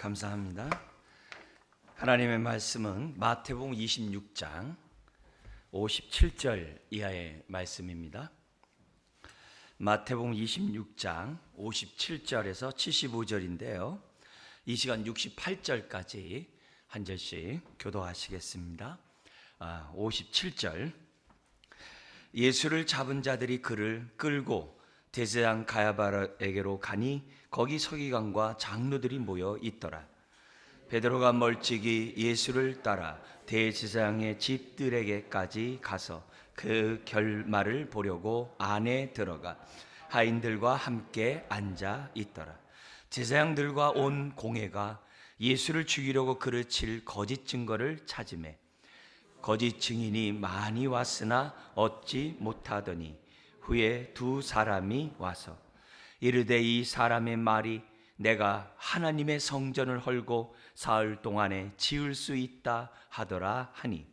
감사합니다. 하나님의 말씀은 마태복음 26장 57절 이하의 말씀입니다. 마태복음 26장 57절에서 75절인데요. 이 시간 68절까지 한 절씩 교도하시겠습니다. 57절. 예수를 잡은 자들이 그를 끌고 대제사장 가야바에게로 가니 거기 서기관과 장로들이 모여 있더라. 베드로가 멀찍이 예수를 따라 대제사장의 집들에게까지 가서 그 결말을 보려고 안에 들어가 하인들과 함께 앉아 있더라. 제사장들과 온 공회가 예수를 죽이려고 그를 칠 거짓 증거를 찾으매 거짓 증인이 많이 왔으나 얻지 못하더니 후에 두 사람이 와서 이르되 이 사람의 말이 내가 하나님의 성전을 헐고 사흘 동안에 지을 수 있다 하더라 하니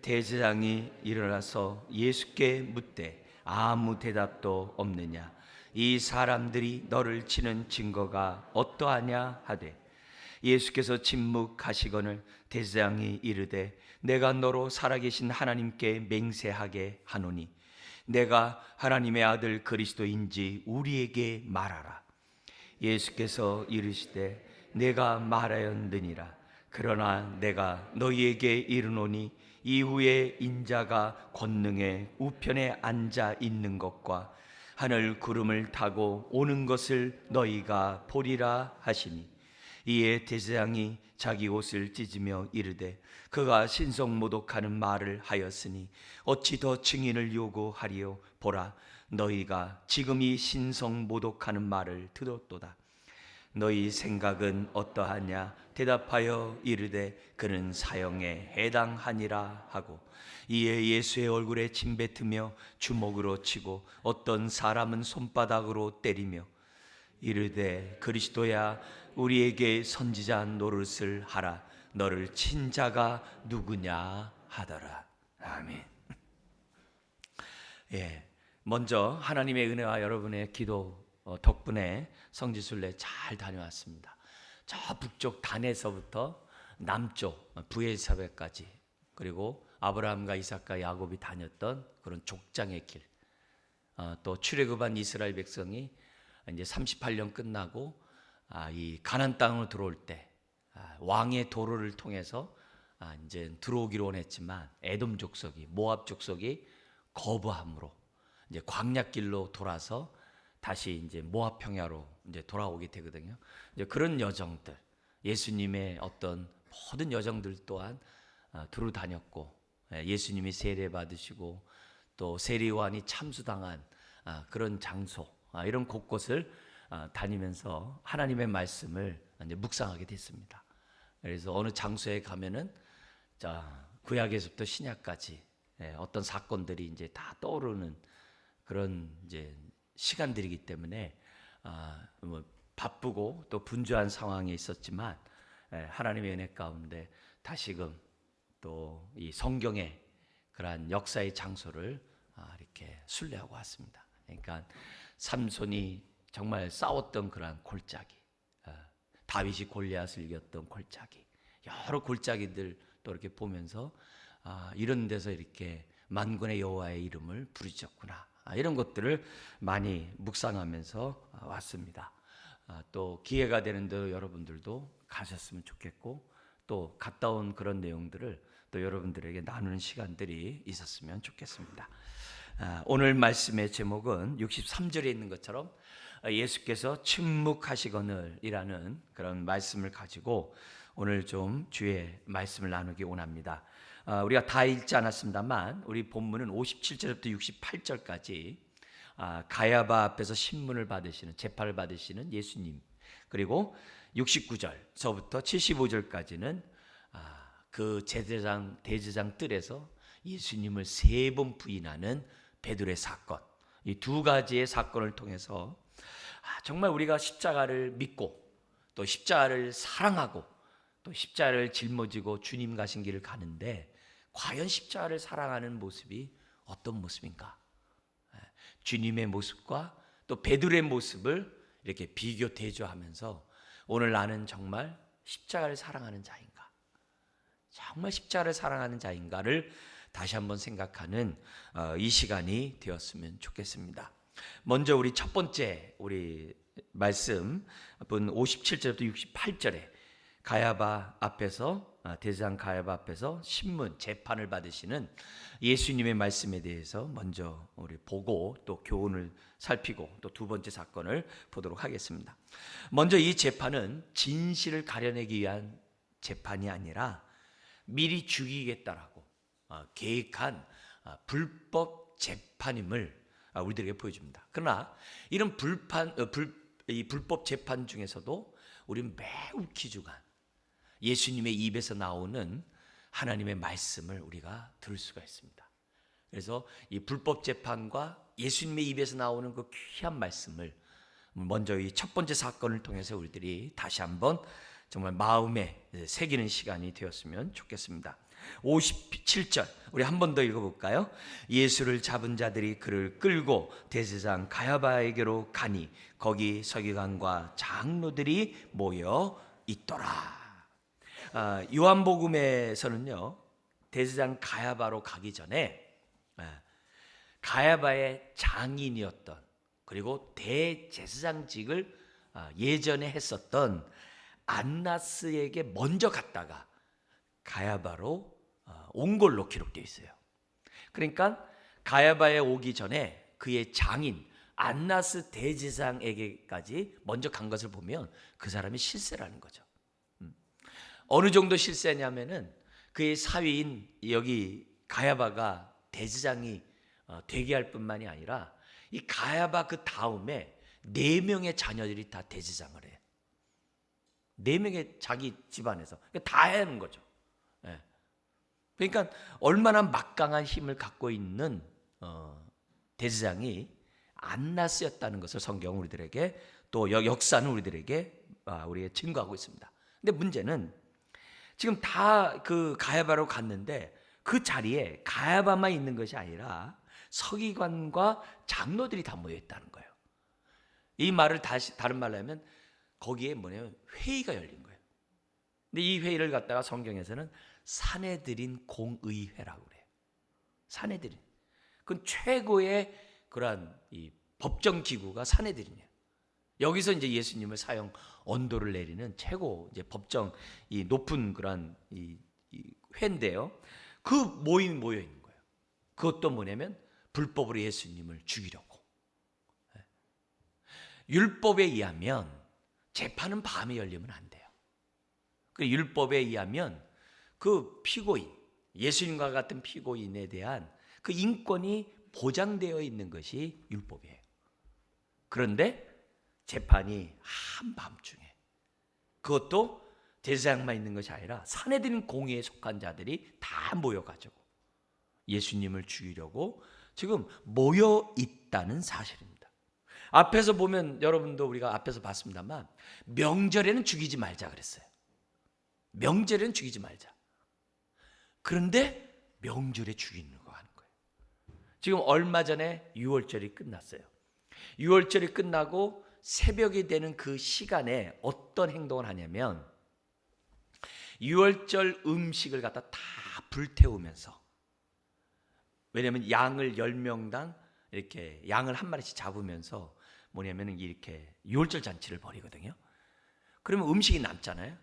대제사장이 일어나서 예수께 묻되 아무 대답도 없느냐 이 사람들이 너를 치는 증거가 어떠하냐 하되 예수께서 침묵하시거늘 대제사장이 이르되 내가 너로 살아계신 하나님께 맹세하게 하노니 내가 하나님의 아들 그리스도인지 우리에게 말하라. 예수께서 이르시되 내가 말하였느니라. 그러나 내가 너희에게 이르노니 이후에 인자가 권능의 우편에 앉아 있는 것과 하늘 구름을 타고 오는 것을 너희가 보리라 하시니 이에 대제사장이 자기 옷을 찢으며 이르되 그가 신성모독하는 말을 하였으니 어찌 더 증인을 요구하리요. 보라 너희가 지금 이 신성모독하는 말을 들었도다. 너희 생각은 어떠하냐. 대답하여 이르되 그는 사형에 해당하니라 하고 이에 예수의 얼굴에 침 뱉으며 주먹으로 치고 어떤 사람은 손바닥으로 때리며 이르되 그리스도야 우리에게 선지자 노릇을 하라. 너를 친 자가 누구냐 하더라. 아멘. 먼저 하나님의 은혜와 여러분의 기도 덕분에 성지순례 잘 다녀왔습니다. 저 북쪽 단에서부터 남쪽 부에사베까지 그리고 아브라함과 이삭과 야곱이 다녔던 그런 족장의 길, 또 출애굽한 이스라엘 백성이 이제 38년 끝나고 이 가나안 땅으로 들어올 때 왕의 도로를 통해서 이제 들어오기로 원했지만 에돔 족속이 모압 족속이 거부함으로 이제 광야길로 돌아서 다시 이제 모압 평야로 이제 돌아오게 되거든요. 이제 그런 여정들, 예수님의 어떤 모든 여정들 또한 두루 다녔고 예수님이 세례 받으시고 또 세리요한이 참수당한 그런 장소 이런 곳곳을 다니면서 하나님의 말씀을 이제 묵상하게 됐습니다. 그래서 어느 장소에 가면은 구약에서부터 신약까지 어떤 사건들이 이제 다 떠오르는 그런 이제 시간들이기 때문에 뭐 바쁘고 또 분주한 상황에 있었지만 하나님의 은혜 가운데 다시금 또 이 성경의 그러한 역사의 장소를 이렇게 순례하고 왔습니다. 그러니까 삼손이 정말 싸웠던 그러한 골짜기, 다윗이 골리앗을 이겼던 골짜기, 여러 골짜기들 또 이렇게 보면서 이런 데서 이렇게 만군의 여호와의 이름을 부르셨구나, 이런 것들을 많이 묵상하면서 왔습니다. 또 기회가 되는 대로 여러분들도 가셨으면 좋겠고 또 갔다 온 그런 내용들을 또 여러분들에게 나누는 시간들이 있었으면 좋겠습니다. 오늘 말씀의 제목은 63절에 있는 것처럼 예수께서 침묵하시거늘이라는 그런 말씀을 가지고 오늘 좀 주의 말씀을 나누기 원합니다. 우리가 다 읽지 않았습니다만 우리 본문은 57절부터 68절까지 가야바 앞에서 신문을 받으시는, 재판을 받으시는 예수님, 그리고 69절서부터 75절까지는 그 대제사장 뜰에서 예수님을 3번 부인하는 베드로의 사건, 이 두 가지의 사건을 통해서 정말 우리가 십자가를 믿고 또 십자가를 사랑하고 또 십자가를 짊어지고 주님 가신 길을 가는데 과연 십자가를 사랑하는 모습이 어떤 모습인가? 주님의 모습과 또 베드로의 모습을 이렇게 비교 대조하면서 오늘 나는 정말 십자가를 사랑하는 자인가? 정말 십자가를 사랑하는 자인가를 다시 한번 생각하는 이 시간이 되었으면 좋겠습니다. 먼저 우리 첫 번째 우리 말씀 본 57절부터 68절에 가야바 앞에서 대제사장 가야바 앞에서 신문 재판을 받으시는 예수님의 말씀에 대해서 먼저 우리 보고 또 교훈을 살피고 또 두 번째 사건을 보도록 하겠습니다. 먼저 이 재판은 진실을 가려내기 위한 재판이 아니라 미리 죽이겠다라고 계획한 불법 재판임을 우리들에게 보여줍니다. 그러나 이런 불법 재판 중에서도 우리는 매우 귀중한 예수님의 입에서 나오는 하나님의 말씀을 우리가 들을 수가 있습니다. 그래서 이 불법 재판과 예수님의 입에서 나오는 그 귀한 말씀을 먼저 이 첫 번째 사건을 통해서 우리들이 다시 한번 정말 마음에 새기는 시간이 되었으면 좋겠습니다. 57절 우리 한 번 더 읽어볼까요? 예수를 잡은 자들이 그를 끌고 대제사장 가야바에게로 가니 거기 서기관과 장로들이 모여 있더라. 요한복음에서는요 대제사장 가야바로 가기 전에 가야바의 장인이었던 그리고 대제사장직을 예전에 했었던 안나스에게 먼저 갔다가 가야바로 온 걸로 기록되어 있어요. 그러니까 가야바에 오기 전에 그의 장인 안나스 대제사장에게까지 먼저 간 것을 보면 그 사람이 실세라는 거죠. 어느 정도 실세냐면은 그의 사위인 여기 가야바가 대제사장이 되게 할 뿐만이 아니라 이 가야바 그 다음에 4명의 자녀들이 다 대제사장을 해요. 4명의 자기 집안에서 다 하는 거죠. 그러니까 얼마나 막강한 힘을 갖고 있는 대제사장이 안나스였다는 것을 성경은 우리들에게 또 역사는 우리들에게 증거하고 있습니다. 근데 문제는 지금 다 그 가야바로 갔는데 그 자리에 가야바만 있는 것이 아니라 서기관과 장로들이 다 모여 있다는 거예요. 이 말을 다른 말로 하면 거기에 뭐냐면 회의가 열린 거예요. 근데 이 회의를 갖다가 성경에서는 산헤드린 공의회라고 그래요. 산헤드린. 그건 최고의 그러한 이 법정 기구가 산헤드린이에요. 여기서 이제 예수님을 사형 언도를 내리는 최고 이제 법정 이 높은 그러한 이 회인데요. 그 모임이 모여 있는 거예요. 그것도 뭐냐면 불법으로 예수님을 죽이려고. 율법에 의하면 재판은 밤에 열리면 안 돼요. 그 율법에 의하면 그 피고인, 예수님과 같은 피고인에 대한 그 인권이 보장되어 있는 것이 율법이에요. 그런데 재판이 한밤중에 그것도 대제사장만 있는 것이 아니라 산헤드린 공회에 속한 자들이 다 모여가지고 예수님을 죽이려고 지금 모여 있다는 사실입니다. 앞에서 보면 여러분도 우리가 앞에서 봤습니다만 명절에는 죽이지 말자 그랬어요. 명절에는 죽이지 말자. 그런데 명절에 죽이는 거 하는 거예요. 지금 얼마 전에 6월절이 끝났어요. 6월절이 끝나고 새벽이 되는 그 시간에 어떤 행동을 하냐면 6월절 음식을 갖다 다 불태우면서, 왜냐하면 양을 10명당 이렇게 양을 한 마리씩 잡으면서 뭐냐면 이렇게 6월절 잔치를 벌이거든요. 그러면 음식이 남잖아요.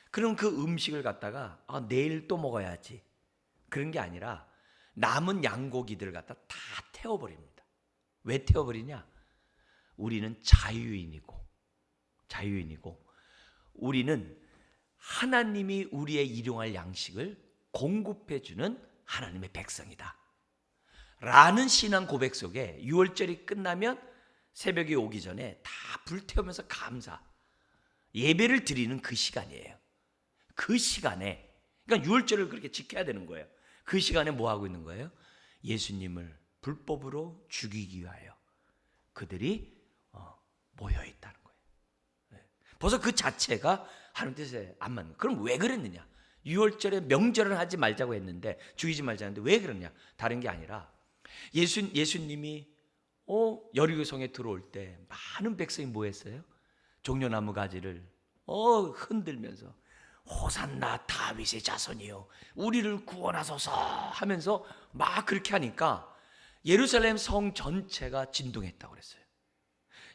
그럼 그 음식을 갖다가 내일 또 먹어야지 그런 게 아니라 남은 양고기들을 갖다 다 태워버립니다. 왜 태워버리냐? 우리는 자유인이고 우리는 하나님이 우리의 일용할 양식을 공급해주는 하나님의 백성이다 라는 신앙 고백 속에 6월절이 끝나면 새벽이 오기 전에 다 불태우면서 감사 예배를 드리는 그 시간이에요. 그 시간에, 그러니까 6월절을 그렇게 지켜야 되는 거예요. 그 시간에 뭐 하고 있는 거예요? 예수님을 불법으로 죽이기 위하여 그들이 모여 있다는 거예요. 벌써 그 자체가 하나님 뜻에 안 맞는 거예요. 그럼 왜 그랬느냐? 6월절에 명절은 하지 말자고 했는데, 죽이지 말자는데 왜 그러냐? 다른 게 아니라 예수님이 여리고성에 들어올 때 많은 백성이 뭐 했어요? 종려나무 가지를 흔들면서 호산나 다윗의 자손이요 우리를 구원하소서 하면서 막 그렇게 하니까 예루살렘 성 전체가 진동했다고 그랬어요.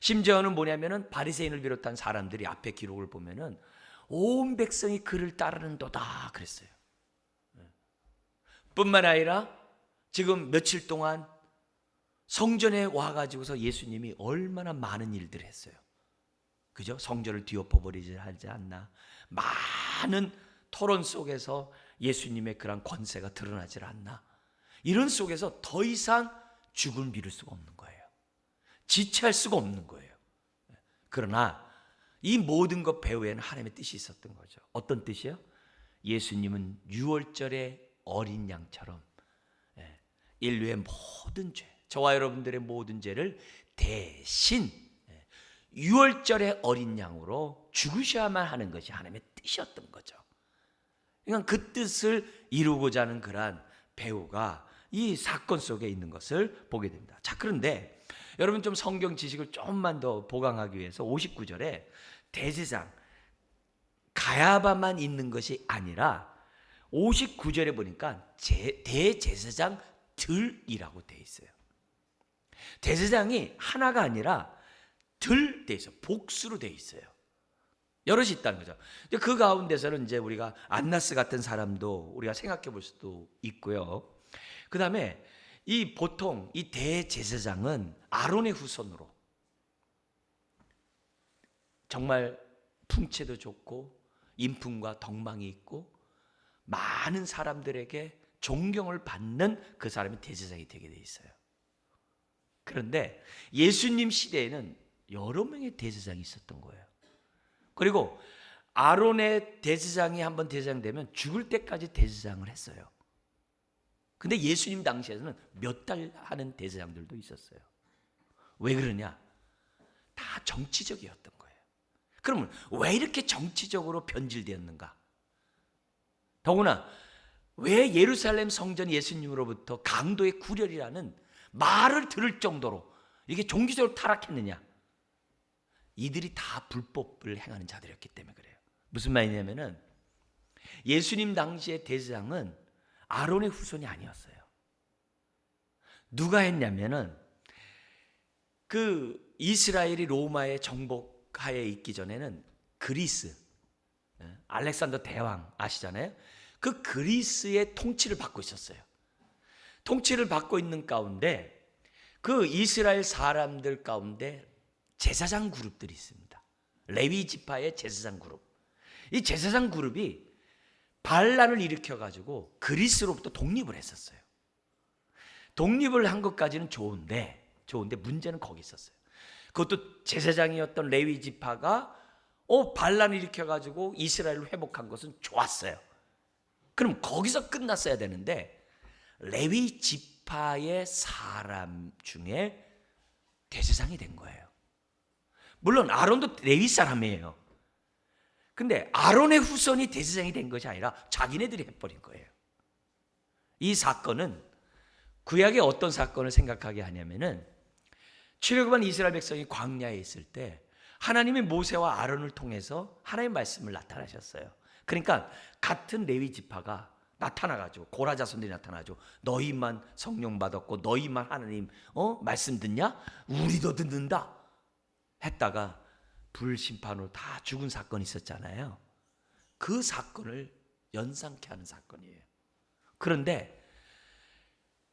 심지어는 뭐냐면은 바리새인을 비롯한 사람들이 앞에 기록을 보면은 온 백성이 그를 따르는도다 그랬어요. 뿐만 아니라 지금 며칠 동안 성전에 와가지고서 예수님이 얼마나 많은 일들을 했어요. 그죠? 성전을 뒤엎어버리지 하지 않나. 많은 토론 속에서 예수님의 그런 권세가 드러나질 않나. 이런 속에서 더 이상 죽음을 미룰 수가 없는 거예요. 지체할 수가 없는 거예요. 그러나 이 모든 것 배후에는 하나님의 뜻이 있었던 거죠. 어떤 뜻이요? 예수님은 6월절의 어린 양처럼 인류의 모든 죄, 저와 여러분들의 모든 죄를 대신 6월절의 어린 양으로 죽으셔야만 하는 것이 하나님의 뜻이었던 거죠. 그러니까 그 뜻을 이루고자 하는 그러한 배우가 이 사건 속에 있는 것을 보게 됩니다. 자, 그런데 여러분 좀 성경 지식을 조금만 더 보강하기 위해서 59절에 대제사장 가야바만 있는 것이 아니라 59절에 보니까 대제사장들이라고 돼 있어요. 대제사장이 하나가 아니라 들 돼 있어요. 복수로 돼 있어요. 여럿이 있다는 거죠. 그 가운데서는 이제 우리가 안나스 같은 사람도 우리가 생각해 볼 수도 있고요. 그 다음에 보통 이 대제사장은 아론의 후손으로 정말 풍채도 좋고 인품과 덕망이 있고 많은 사람들에게 존경을 받는 그 사람이 대제사장이 되게 돼 있어요. 그런데 예수님 시대에는 여러 명의 대제사장이 있었던 거예요. 그리고 아론의 대제사장이 한번 대제사장 되면 죽을 때까지 대제사장을 했어요. 근데 예수님 당시에는 몇 달 하는 대제사장들도 있었어요. 왜 그러냐? 다 정치적이었던 거예요. 그러면 왜 이렇게 정치적으로 변질되었는가? 더구나 왜 예루살렘 성전 예수님으로부터 강도의 구렬이라는 말을 들을 정도로 이게 종교적으로 타락했느냐? 이들이 다 불법을 행하는 자들이었기 때문에 그래요. 무슨 말이냐면은 예수님 당시의 대제사장은 아론의 후손이 아니었어요. 누가 했냐면은 그 이스라엘이 로마의 정복하에 있기 전에는 그리스, 알렉산더 대왕 아시잖아요. 그 그리스의 통치를 받고 있었어요. 통치를 받고 있는 가운데 그 이스라엘 사람들 가운데 제사장 그룹들이 있습니다. 레위 지파의 제사장 그룹. 이 제사장 그룹이 반란을 일으켜가지고 그리스로부터 독립을 했었어요. 독립을 한 것까지는 좋은데 문제는 거기 있었어요. 그것도 제사장이었던 레위 지파가 반란을 일으켜가지고 이스라엘을 회복한 것은 좋았어요. 그럼 거기서 끝났어야 되는데 레위 지파의 사람 중에 대제사장이 된 거예요. 물론 아론도 레위 사람이에요. 근데 아론의 후손이 대제사장이 된 것이 아니라 자기네들이 해버린 거예요. 이 사건은 구약의 어떤 사건을 생각하게 하냐면은 출애굽한 이스라엘 백성이 광야에 있을 때 하나님이 모세와 아론을 통해서 하나님의 말씀을 나타나셨어요. 그러니까 같은 레위 지파가 나타나가지고 고라 자손들이 나타나죠. 너희만 성령 받았고 너희만 하나님 말씀 듣냐? 우리도 듣는다 했다가 불심판으로 다 죽은 사건이 있었잖아요. 그 사건을 연상케 하는 사건이에요. 그런데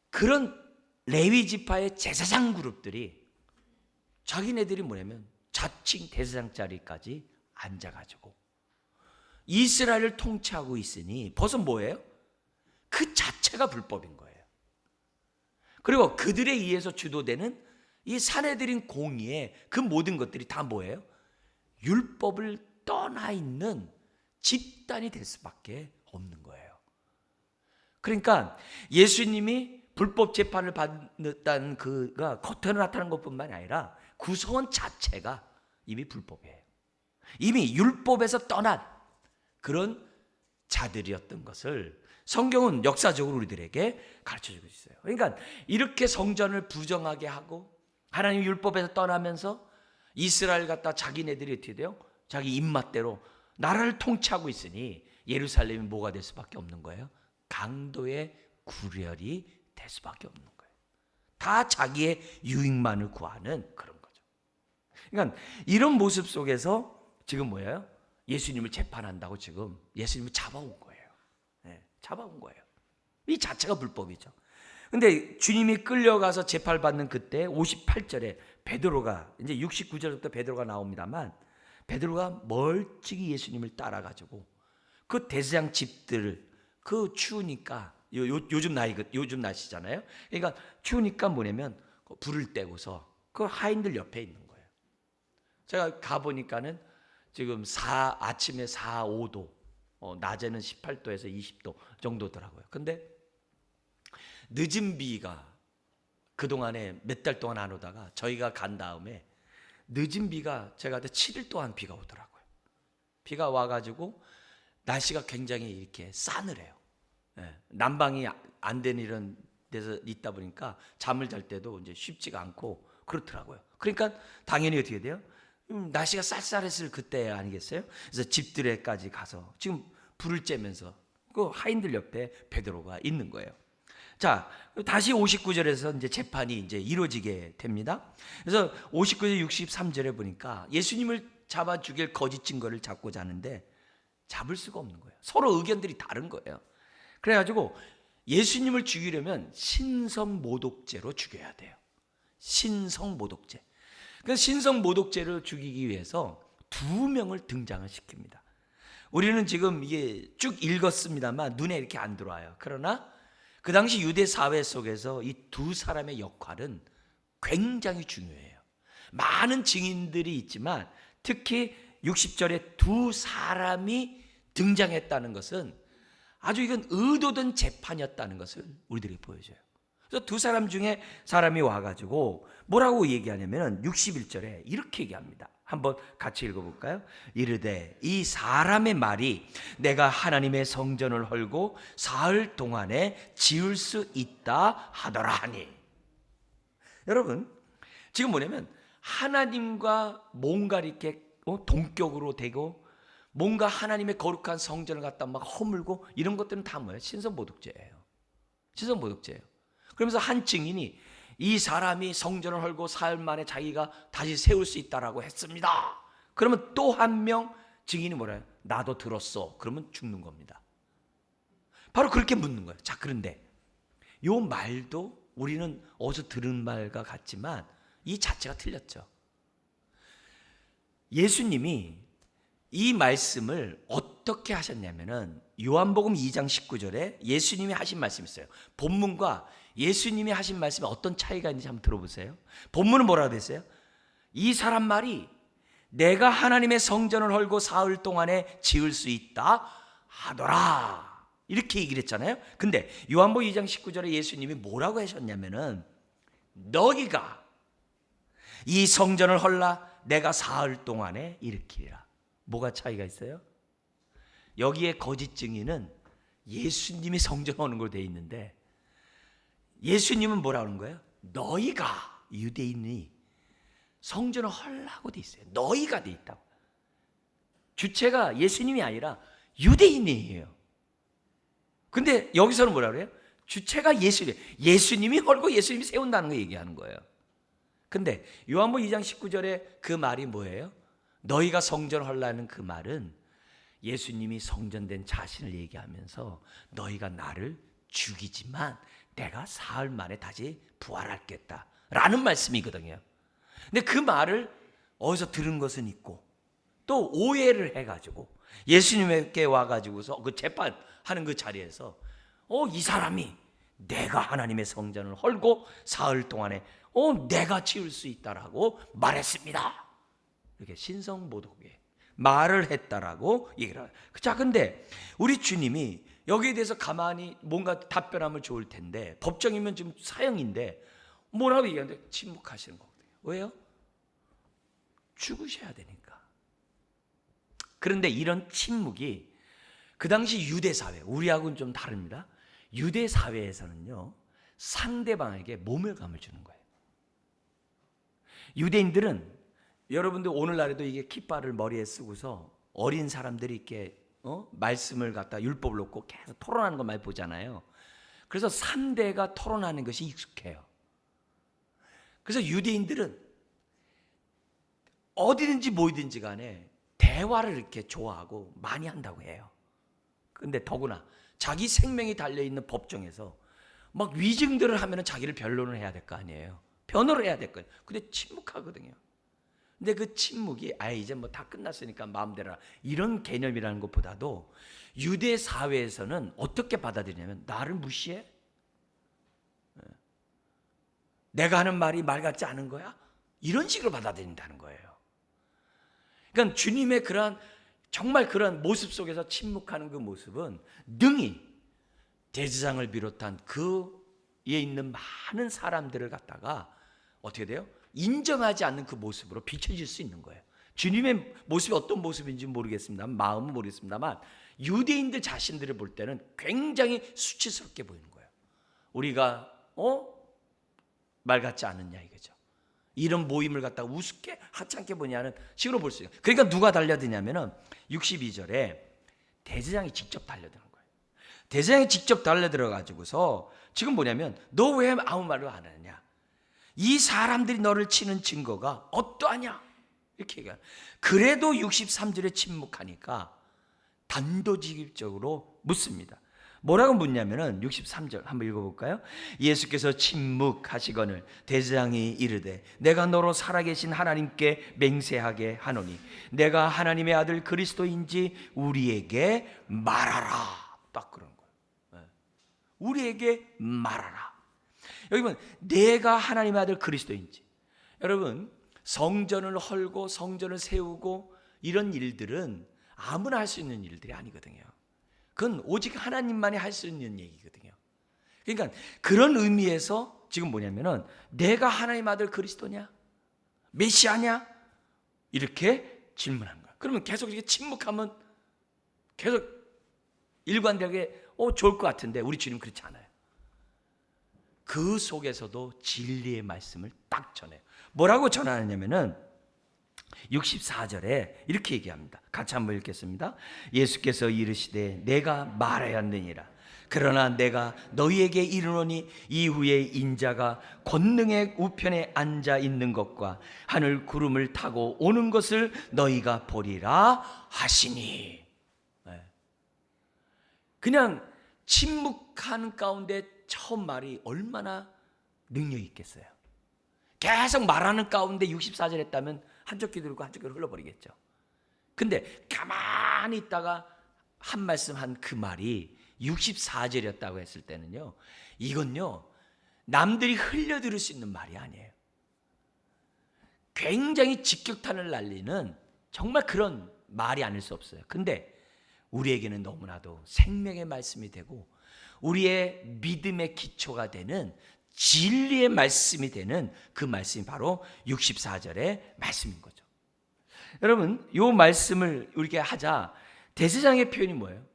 그런 레위 지파의 제사장 그룹들이 자기네들이 뭐냐면 자칭 대제사장 자리까지 앉아가지고 이스라엘을 통치하고 있으니 벌써 뭐예요? 그 자체가 불법인 거예요. 그리고 그들에 의해서 주도되는 이 사내들인 공의의 그 모든 것들이 다 뭐예요? 율법을 떠나 있는 집단이 될 수밖에 없는 거예요. 그러니까 예수님이 불법 재판을 받았다는 그가 겉으로 나타난 것뿐만 아니라 구성원 자체가 이미 불법이에요. 이미 율법에서 떠난 그런 자들이었던 것을 성경은 역사적으로 우리들에게 가르쳐주고 있어요. 그러니까 이렇게 성전을 부정하게 하고 하나님 율법에서 떠나면서 이스라엘 갖다 자기네들이 어떻게 돼요? 자기 입맛대로 나라를 통치하고 있으니 예루살렘이 뭐가 될 수밖에 없는 거예요? 강도의 구렬이 될 수밖에 없는 거예요. 다 자기의 유익만을 구하는 그런 거죠. 그러니까 이런 모습 속에서 지금 뭐예요? 예수님을 재판한다고 지금 예수님을 잡아온 거예요. 네, 잡아온 거예요. 이 자체가 불법이죠. 근데 주님이 끌려가서 재판받는 그때 58절에 베드로가, 이제 69절부터 베드로가 나옵니다만, 베드로가 멀찍이 예수님을 따라가지고 그 대제사장 집들을, 그 추우니까 요즘 날씨잖아요. 그러니까 추우니까 뭐냐면 불을 떼고서 그 하인들 옆에 있는 거예요. 제가 가보니까는 지금 아침에 4, 5도, 낮에는 18도에서 20도 정도더라고요. 근데 늦은 비가 그동안에 몇 달 동안 안 오다가 저희가 간 다음에 늦은 비가 제가 7일 동안 비가 오더라고요. 비가 와가지고 날씨가 굉장히 이렇게 싸늘해요. 난방이 안 되는 이런 데서 있다 보니까 잠을 잘 때도 이제 쉽지가 않고 그렇더라고요. 그러니까 당연히 어떻게 돼요? 날씨가 쌀쌀했을 그때 아니겠어요? 그래서 집들에까지 가서 지금 불을 쬐면서 그 하인들 옆에 베드로가 있는 거예요. 자, 다시 59절에서 이제 재판이 이제 이루어지게 됩니다. 그래서 59절 63절에 보니까 예수님을 잡아 죽일 거짓 증거를 잡고자 하는데 잡을 수가 없는 거예요. 서로 의견들이 다른 거예요. 그래가지고 예수님을 죽이려면 신성모독죄로 죽여야 돼요. 신성모독죄. 그 신성모독죄를 죽이기 위해서 2명을 등장을 시킵니다. 우리는 지금 이게 쭉 읽었습니다만 눈에 이렇게 안 들어와요. 그러나 그 당시 유대 사회 속에서 이 2사람의 역할은 굉장히 중요해요. 많은 증인들이 있지만 특히 60절에 2사람이 등장했다는 것은 아주 이건 의도된 재판이었다는 것을 우리들이 보여줘요. 그래서 2사람 중에 사람이 와가지고 뭐라고 얘기하냐면 61절에 이렇게 얘기합니다. 한번 같이 읽어볼까요? 이르되 이 사람의 말이 내가 하나님의 성전을 헐고 사흘 동안에 지을 수 있다 하더라 하니. 여러분 지금 뭐냐면 하나님과 뭔가 이렇게 동격으로 되고 뭔가 하나님의 거룩한 성전을 갖다 막 허물고 이런 것들은 다 뭐예요? 신성모독죄예요. 신성모독죄예요. 그러면서 한 증인이 이 사람이 성전을 헐고 사흘 만에 자기가 다시 세울 수 있다라고 했습니다. 그러면 또 한 명 증인이 뭐래요? 나도 들었어. 그러면 죽는 겁니다. 바로 그렇게 묻는 거예요. 자, 그런데 요 말도 우리는 어디서 들은 말과 같지만 이 자체가 틀렸죠. 예수님이 이 말씀을 어떻게 하셨냐면은 요한복음 2장 19절에 예수님이 하신 말씀이 있어요. 본문과 예수님이 하신 말씀에 어떤 차이가 있는지 한번 들어보세요. 본문은 뭐라고 됐어요? 이 사람 말이 내가 하나님의 성전을 헐고 사흘 동안에 지을 수 있다 하더라 이렇게 얘기를 했잖아요. 근데 요한복음 2장 19절에 예수님이 뭐라고 하셨냐면은 너희가 이 성전을 헐라 내가 사흘 동안에 일으키리라. 뭐가 차이가 있어요? 여기에 거짓 증인은 예수님이 성전 오는 걸로 돼 있는데 예수님은 뭐라고 하는 거예요? 너희가 유대인이 성전을 헐라고 돼 있어요. 너희가 돼 있다고. 주체가 예수님이 아니라 유대인이에요. 근데 여기서는 뭐라고 그래요? 주체가 예수님. 예수님이 헐고 예수님이 세운다는 거 얘기하는 거예요. 근데 요한복음 2장 19절에 그 말이 뭐예요? 너희가 성전을 헐라는 그 말은 예수님이 성전된 자신을 얘기하면서 너희가 나를 죽이지만 내가 사흘 만에 다시 부활하겠다 라는 말씀이거든요. 근데 그 말을 어디서 들은 것은 있고 또 오해를 해가지고 예수님에게 와가지고서 그 재판하는 그 자리에서 이 사람이 내가 하나님의 성전을 헐고 사흘 동안에 내가 지을 수 있다라고 말했습니다. 이렇게 신성모독에 말을 했다라고 얘기를 해요. 자, 근데 우리 주님이 여기에 대해서 가만히 뭔가 답변하면 좋을 텐데 법정이면 지금 사형인데 뭐라고 얘기하는데 침묵하시는 거거든요. 왜요? 죽으셔야 되니까. 그런데 이런 침묵이 그 당시 유대 사회, 우리하고는 좀 다릅니다. 유대 사회에서는요 상대방에게 모멸감을 주는 거예요. 유대인들은 여러분들 오늘날에도 이게 깃발을 머리에 쓰고서 어린 사람들이 이렇게 말씀을 갖다 율법을 놓고 계속 토론하는 거 많이 보잖아요. 그래서 3대가 토론하는 것이 익숙해요. 그래서 유대인들은 어디든지 모이든지 간에 대화를 이렇게 좋아하고 많이 한다고 해요. 근데 더구나 자기 생명이 달려있는 법정에서 막 위증들을 하면 자기를 변론을 해야 될 거 아니에요. 변호를 해야 될 거예요. 근데 침묵하거든요. 근데 그 침묵이 이제 뭐 다 끝났으니까 마음대로 하라, 이런 개념이라는 것보다도 유대 사회에서는 어떻게 받아들이냐면, 나를 무시해? 내가 하는 말이 말 같지 않은 거야? 이런 식으로 받아들인다는 거예요. 그러니까 주님의 정말 그런 모습 속에서 침묵하는 그 모습은 능히 대제사장을 비롯한 그에 있는 많은 사람들을 갖다가 어떻게 돼요? 인정하지 않는 그 모습으로 비춰질 수 있는 거예요. 주님의 모습이 어떤 모습인지 모르겠습니다. 마음은 모르겠습니다만 유대인들 자신들을 볼 때는 굉장히 수치스럽게 보이는 거예요. 우리가 말 같지 않느냐 이거죠. 이런 모임을 갖다가 우습게 하찮게 보냐는 식으로 볼 수 있어요. 그러니까 누가 달려드냐면은 62절에 대제사장이 직접 달려드는 거예요. 대제사장이 직접 달려들어 가지고서 지금 뭐냐면, 너 왜 아무 말을 안 하느냐? 이 사람들이 너를 치는 증거가 어떠하냐? 이렇게 얘기해요. 그래도 63절에 침묵하니까 단도직입적으로 묻습니다. 뭐라고 묻냐면은 63절 한번 읽어볼까요? 예수께서 침묵하시거늘 대제사장이 이르되 내가 너로 살아계신 하나님께 맹세하게 하노니 내가 하나님의 아들 그리스도인지 우리에게 말하라. 딱 그런 거예요. 우리에게 말하라. 여기 보면 내가 하나님의 아들 그리스도인지. 여러분, 성전을 헐고 성전을 세우고 이런 일들은 아무나 할 수 있는 일들이 아니거든요. 그건 오직 하나님만이 할 수 있는 얘기거든요. 그러니까 그런 의미에서 지금 뭐냐면은, 내가 하나님의 아들 그리스도냐? 메시아냐? 이렇게 질문한 거야. 그러면 계속 이렇게 침묵하면 계속 일관되게 좋을 것 같은데 우리 주님 그렇지 않아요. 그 속에서도 진리의 말씀을 딱 전해요. 뭐라고 전하느냐면은 64절에 이렇게 얘기합니다. 같이 한번 읽겠습니다. 예수께서 이르시되 내가 말하였느니라. 그러나 내가 너희에게 이르노니 이후에 인자가 권능의 우편에 앉아 있는 것과 하늘 구름을 타고 오는 것을 너희가 보리라 하시니. 그냥 침묵하는 가운데 처음 말이 얼마나 능력이 있겠어요. 계속 말하는 가운데 64절 했다면 한쪽 귀 들고 한쪽 귀로 흘러버리겠죠. 근데 가만히 있다가 한 말씀 한 그 말이 64절이었다고 했을 때는요, 이건요 남들이 흘려들을 수 있는 말이 아니에요. 굉장히 직격탄을 날리는 정말 그런 말이 아닐 수 없어요. 근데 우리에게는 너무나도 생명의 말씀이 되고 우리의 믿음의 기초가 되는 진리의 말씀이 되는 그 말씀이 바로 64절의 말씀인 거죠. 여러분, 이 말씀을 우리가 하자 대제사장의 표현이 뭐예요?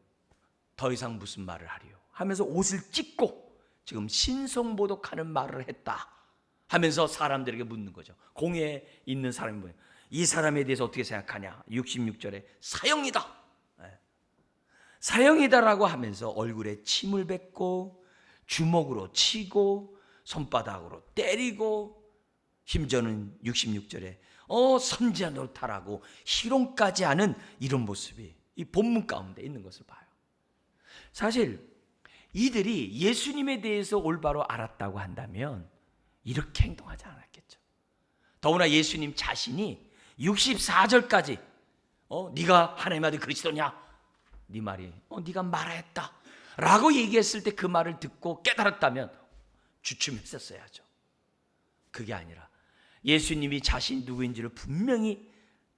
더 이상 무슨 말을 하리요 하면서 옷을 찢고 지금 신성모독하는 말을 했다 하면서 사람들에게 묻는 거죠. 공회에 있는 사람이 뭐예요? 이 사람에 대해서 어떻게 생각하냐? 66절에 사형이다. 사형이다라고 하면서 얼굴에 침을 뱉고 주먹으로 치고 손바닥으로 때리고 심지어는 66절에 선지자 노릇하라고 희롱까지 하는 이런 모습이 이 본문 가운데 있는 것을 봐요. 사실 이들이 예수님에 대해서 올바로 알았다고 한다면 이렇게 행동하지 않았겠죠. 더구나 예수님 자신이 64절까지 네가 하나님의 아들 그리스도냐? 네 말이 네가 말하였다 라고 얘기했을 때 그 말을 듣고 깨달았다면 주춤했었어야죠. 그게 아니라 예수님이 자신이 누구인지를 분명히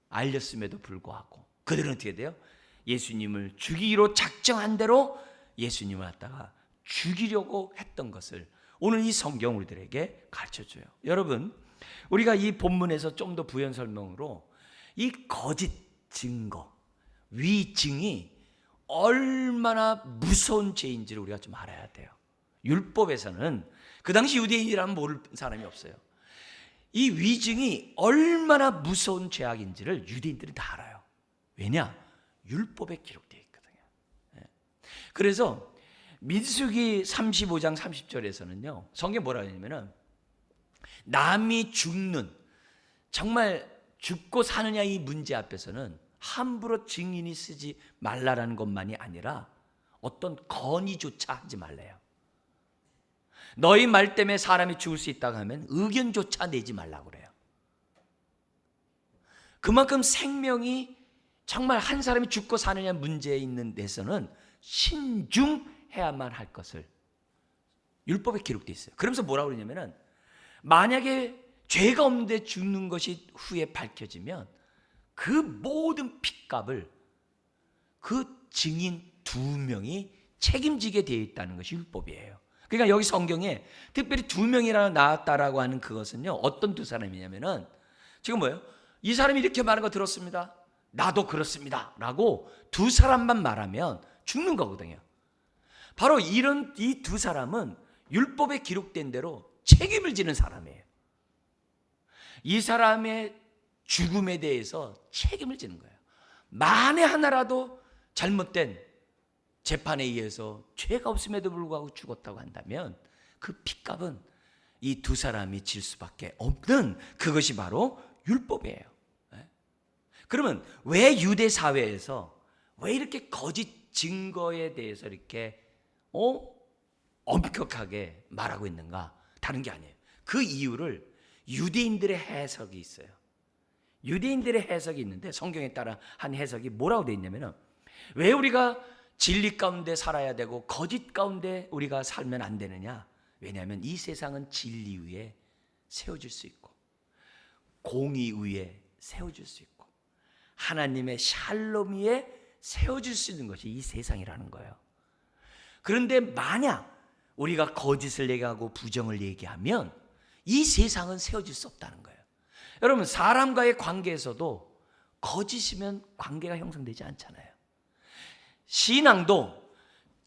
알렸음에도 불구하고 그들은 어떻게 돼요? 예수님을 죽이기로 작정한 대로 예수님을 갖다가 죽이려고 했던 것을 오늘 이 성경 우리들에게 가르쳐줘요. 여러분, 우리가 이 본문에서 좀 더 부연 설명으로 이 거짓 증거, 위증이 얼마나 무서운 죄인지를 우리가 좀 알아야 돼요. 율법에서는 그 당시 유대인이라면 모를 사람이 없어요. 이 위증이 얼마나 무서운 죄악인지를 유대인들이 다 알아요. 왜냐? 율법에 기록되어 있거든요. 그래서 민수기 35장 30절에서는요, 성경에 뭐라고 하냐면은 남이 죽는, 정말 죽고 사느냐 이 문제 앞에서는 함부로 증인이 쓰지 말라라는 것만이 아니라 어떤 건의조차 하지 말래요. 너희 말 때문에 사람이 죽을 수 있다고 하면 의견조차 내지 말라고 그래요. 그만큼 생명이 정말 한 사람이 죽고 사느냐 문제에 있는 데서는 신중해야만 할 것을 율법에 기록되어 있어요. 그러면서 뭐라고 그러냐면은 만약에 죄가 없는데 죽는 것이 후에 밝혀지면 그 모든 핏값을 그 증인 2명이 책임지게 되어 있다는 것이 율법이에요. 그러니까 여기 성경에 특별히 2명이나 나왔다라고 하는 그것은요, 어떤 두 사람이냐면은 지금 뭐예요? 이 사람이 이렇게 말하는 거 들었습니다. 나도 그렇습니다. 라고 두 사람만 말하면 죽는 거거든요. 바로 이런 이 두 사람은 율법에 기록된 대로 책임을 지는 사람이에요. 이 사람의 죽음에 대해서 책임을 지는 거예요. 만에 하나라도 잘못된 재판에 의해서 죄가 없음에도 불구하고 죽었다고 한다면 그 핏값은 이 두 사람이 질 수밖에 없는, 그것이 바로 율법이에요. 그러면 왜 유대 사회에서 왜 이렇게 거짓 증거에 대해서 이렇게 엄격하게 말하고 있는가? 다른 게 아니에요. 그 이유를 유대인들의 해석이 있어요. 유대인들의 해석이 있는데 성경에 따라 한 해석이 뭐라고 되어 있냐면, 왜 우리가 진리 가운데 살아야 되고 거짓 가운데 우리가 살면 안 되느냐? 왜냐하면 이 세상은 진리 위에 세워질 수 있고 공의 위에 세워질 수 있고 하나님의 샬롬 위에 세워질 수 있는 것이 이 세상이라는 거예요. 그런데 만약 우리가 거짓을 얘기하고 부정을 얘기하면 이 세상은 세워질 수 없다는 거예요. 여러분, 사람과의 관계에서도 거짓이면 관계가 형성되지 않잖아요. 신앙도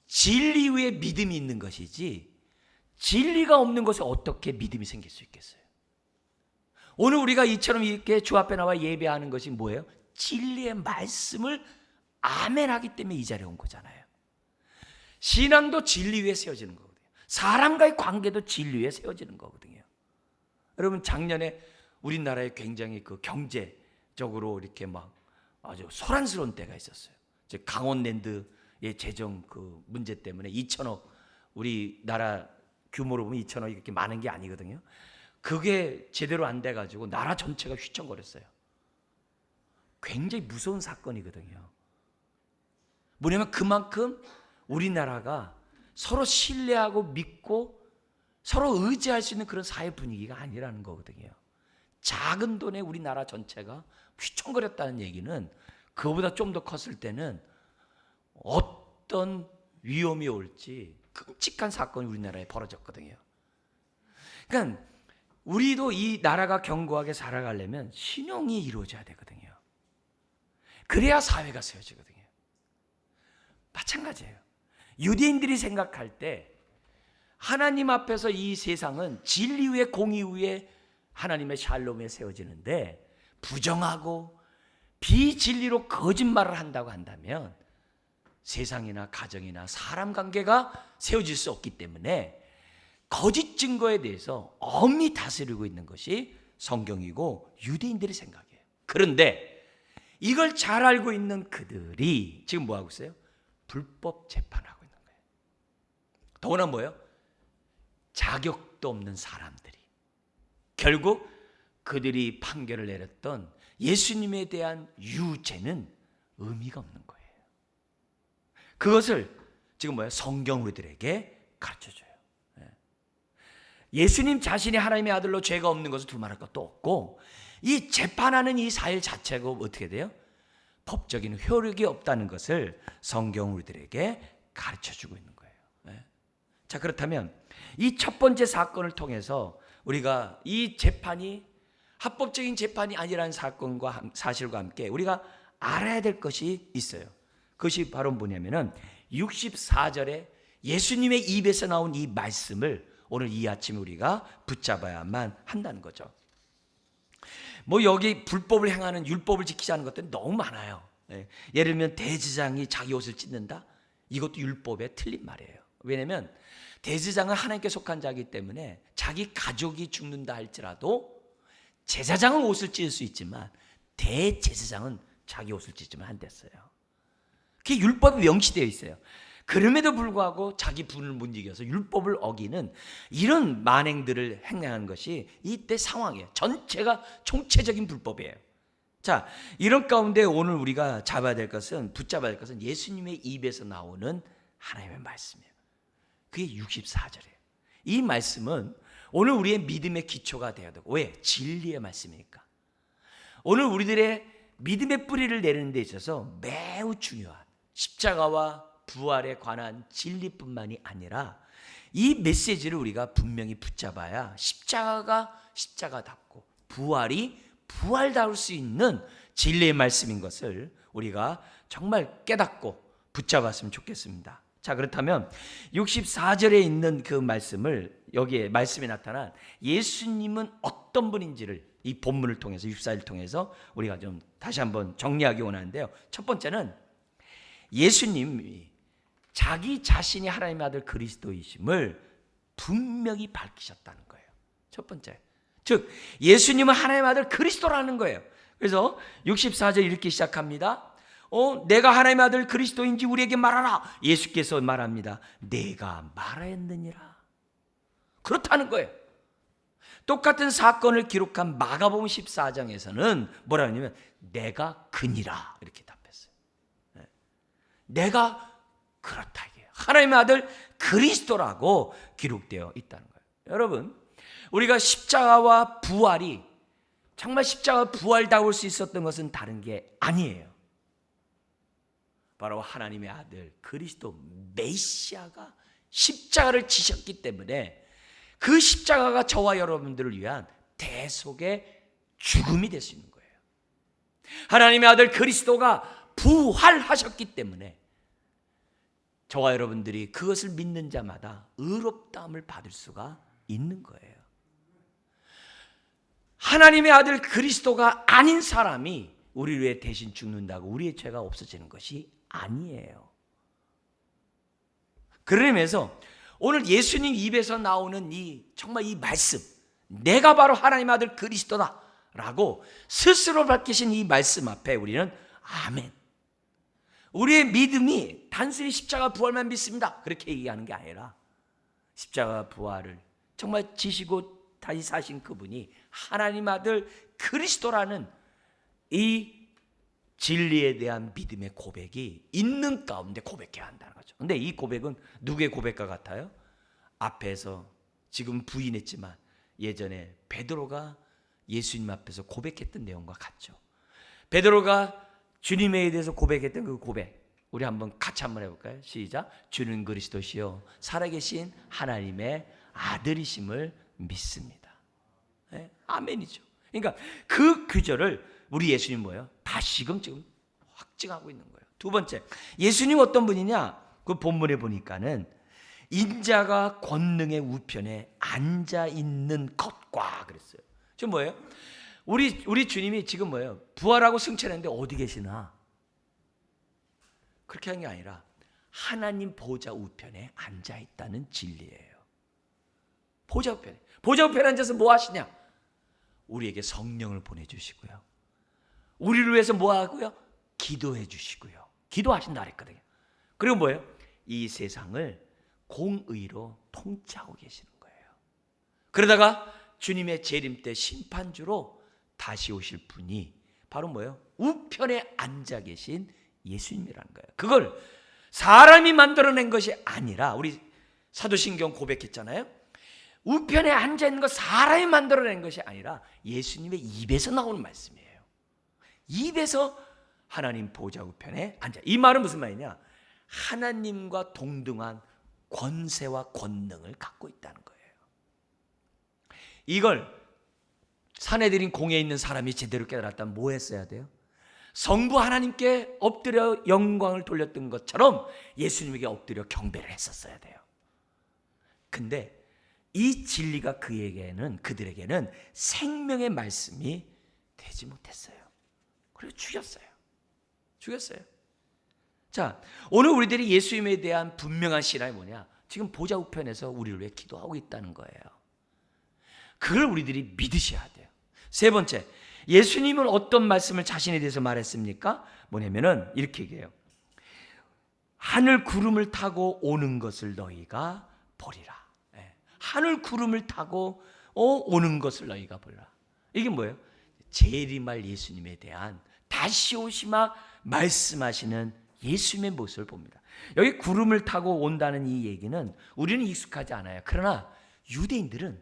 진리 위에 믿음이 있는 것이지 진리가 없는 것에 어떻게 믿음이 생길 수 있겠어요? 오늘 우리가 이처럼 이렇게 주 앞에 나와 예배하는 것이 뭐예요? 진리의 말씀을 아멘하기 때문에 이 자리에 온 거잖아요. 신앙도 진리 위에 세워지는 거거든요. 사람과의 관계도 진리 위에 세워지는 거거든요. 여러분, 작년에 우리나라에 굉장히 그 경제적으로 이렇게 막 아주 소란스러운 때가 있었어요. 강원랜드의 재정 그 문제 때문에 2천억, 우리나라 규모로 보면 2천억이 이렇게 많은 게 아니거든요. 그게 제대로 안 돼가지고 나라 전체가 휘청거렸어요. 굉장히 무서운 사건이거든요. 뭐냐면 그만큼 우리나라가 서로 신뢰하고 믿고 서로 의지할 수 있는 그런 사회 분위기가 아니라는 거거든요. 작은 돈에 우리나라 전체가 휘청거렸다는 얘기는 그거보다 좀 더 컸을 때는 어떤 위험이 올지 끔찍한 사건이 우리나라에 벌어졌거든요. 그러니까 우리도 이 나라가 견고하게 살아가려면 신용이 이루어져야 되거든요. 그래야 사회가 세워지거든요. 마찬가지예요. 유대인들이 생각할 때 하나님 앞에서 이 세상은 진리 위에 공의 위에 하나님의 샬롬에 세워지는데 부정하고 비진리로 거짓말을 한다고 한다면 세상이나 가정이나 사람 관계가 세워질 수 없기 때문에 거짓 증거에 대해서 엄히 다스리고 있는 것이 성경이고 유대인들의 생각이에요. 그런데 이걸 잘 알고 있는 그들이 지금 뭐하고 있어요? 불법 재판하고 있는 거예요. 더구나 뭐예요? 자격도 없는 사람들이 결국 그들이 판결을 내렸던 예수님에 대한 유죄는 의미가 없는 거예요. 그것을 지금 뭐예요? 성경 우리들에게 가르쳐줘요. 예수님 자신이 하나님의 아들로 죄가 없는 것을 두말할 것도 없고 이 재판하는 이 사일 자체가 어떻게 돼요? 법적인 효력이 없다는 것을 성경 우리들에게 가르쳐주고 있는 거예요. 자, 그렇다면 이 첫 번째 사건을 통해서 우리가 이 재판이 합법적인 재판이 아니라는 사건과 사실과 함께 우리가 알아야 될 것이 있어요. 그것이 바로 뭐냐면은 64절에 예수님의 입에서 나온 이 말씀을 오늘 이 아침에 우리가 붙잡아야만 한다는 거죠. 뭐 여기 불법을 행하는, 율법을 지키지 않은 것들은 너무 많아요. 예를 들면 대제사장이 자기 옷을 찢는다? 이것도 율법에 틀린 말이에요. 왜냐하면 대제사장은 하나님께 속한 자이기 때문에 자기 가족이 죽는다 할지라도 제사장은 옷을 찢을 수 있지만 대제사장은 자기 옷을 찢으면 안 됐어요. 그게 율법에 명시되어 있어요. 그럼에도 불구하고 자기 분을 못 이겨서 율법을 어기는 이런 만행들을 행하는 것이 이때 상황이에요. 전체가 총체적인 불법이에요. 자, 이런 가운데 오늘 우리가 붙잡아야 될 것은 예수님의 입에서 나오는 하나님의 말씀이에요. 그게 64절이에요. 이 말씀은 오늘 우리의 믿음의 기초가 되어야 되고, 왜? 진리의 말씀이니까. 오늘 우리들의 믿음의 뿌리를 내리는 데 있어서 매우 중요한 십자가와 부활에 관한 진리뿐만이 아니라 이 메시지를 우리가 분명히 붙잡아야 십자가가 십자가답고 부활이 부활다울 수 있는 진리의 말씀인 것을 우리가 정말 깨닫고 붙잡았으면 좋겠습니다. 자, 그렇다면 64절에 있는 그 말씀을, 여기에 말씀에 나타난 예수님은 어떤 분인지를 이 본문을 통해서, 64절 통해서 우리가 좀 다시 한번 정리하기 원하는데요. 첫 번째는 예수님이 자기 자신이 하나님의 아들 그리스도이심을 분명히 밝히셨다는 거예요. 첫 번째, 즉 예수님은 하나님의 아들 그리스도라는 거예요. 그래서 64절 이렇게 시작합니다. 내가 하나님의 아들 그리스도인지 우리에게 말하라. 예수께서 말합니다. 내가 말하였느니라. 그렇다는 거예요. 똑같은 사건을 기록한 마가복음 14장에서는 뭐라 하냐면 내가 그니라 이렇게 답했어요. 내가 그렇다 이게요. 하나님의 아들 그리스도라고 기록되어 있다는 거예요. 여러분, 우리가 십자가와 부활이 정말 십자가와 부활다울 수 있었던 것은 다른 게 아니에요. 바로 하나님의 아들 그리스도 메시아가 십자가를 지셨기 때문에 그 십자가가 저와 여러분들을 위한 대속의 죽음이 될 수 있는 거예요. 하나님의 아들 그리스도가 부활하셨기 때문에 저와 여러분들이 그것을 믿는 자마다 의롭다함을 받을 수가 있는 거예요. 하나님의 아들 그리스도가 아닌 사람이 우리를 위해 대신 죽는다고 우리의 죄가 없어지는 것이 아니에요. 그러면서 오늘 예수님 입에서 나오는 정말 이 말씀, 내가 바로 하나님의 아들 그리스도다 라고 스스로 밝히신 이 말씀 앞에 우리는 아멘, 우리의 믿음이 단순히 십자가 부활만 믿습니다 그렇게 얘기하는 게 아니라 십자가 부활을 정말 지시고 다시 사신 그분이 하나님 아들 그리스도라는 이 진리에 대한 믿음의 고백이 있는 가운데 고백해야 한다는 거죠. 근데 이 고백은 누구의 고백과 같아요? 앞에서 지금 부인했지만 예전에 베드로가 예수님 앞에서 고백했던 내용과 같죠. 베드로가 주님에 대해서 고백했던 그 고백, 우리 한번 같이 한번 해볼까요? 시작. 주는 그리스도시요 살아계신 하나님의 아들이심을 믿습니다. 네? 아멘이죠. 그러니까 그 규절을 우리 예수님 뭐예요? 다시금 지금 확증하고 있는 거예요. 두 번째, 예수님 어떤 분이냐? 그 본문에 보니까는 인자가 권능의 우편에 앉아 있는 것과 그랬어요. 지금 뭐예요? 우리 주님이 지금 뭐예요? 부활하고 승천했는데 어디 계시나? 그렇게 한 게 아니라 하나님 보좌 우편에 앉아 있다는 진리예요. 보좌 우편에. 보좌 우편에 앉아서 뭐 하시냐? 우리에게 성령을 보내주시고요. 우리를 위해서 뭐 하고요? 기도해 주시고요. 기도하신다 그랬거든요. 그리고 뭐예요? 이 세상을 공의로 통치하고 계시는 거예요. 그러다가 주님의 재림 때 심판주로 다시 오실 분이 바로 뭐예요? 우편에 앉아 계신 예수님이라는 거예요. 그걸 사람이 만들어낸 것이 아니라 우리 사도신경 고백했잖아요. 우편에 앉아 있는 거 사람이 만들어낸 것이 아니라 예수님의 입에서 나오는 말씀이에요. 입에서 하나님 보좌 우편에 앉아. 이 말은 무슨 말이냐? 하나님과 동등한 권세와 권능을 갖고 있다는 거예요. 이걸 사내들인 공에 있는 사람이 제대로 깨달았다면 뭐 했어야 돼요? 성부 하나님께 엎드려 영광을 돌렸던 것처럼 예수님에게 엎드려 경배를 했었어야 돼요. 근데 이 진리가 그들에게는 생명의 말씀이 되지 못했어요. 그리고 죽였어요. 자, 오늘 우리들이 예수님에 대한 분명한 신앙이 뭐냐? 지금 보좌 우편에서 우리를 위해 기도하고 있다는 거예요. 그걸 우리들이 믿으셔야 돼요. 세 번째, 예수님은 어떤 말씀을 자신에 대해서 말했습니까? 뭐냐면은 이렇게 얘기해요. 하늘 구름을 타고 오는 것을 너희가 보리라. 하늘 구름을 타고 오는 것을 너희가 보리라. 이게 뭐예요? 재림할 예수님에 대한 다시 오시마 말씀하시는 예수님의 모습을 봅니다. 여기 구름을 타고 온다는 이 얘기는 우리는 익숙하지 않아요. 그러나 유대인들은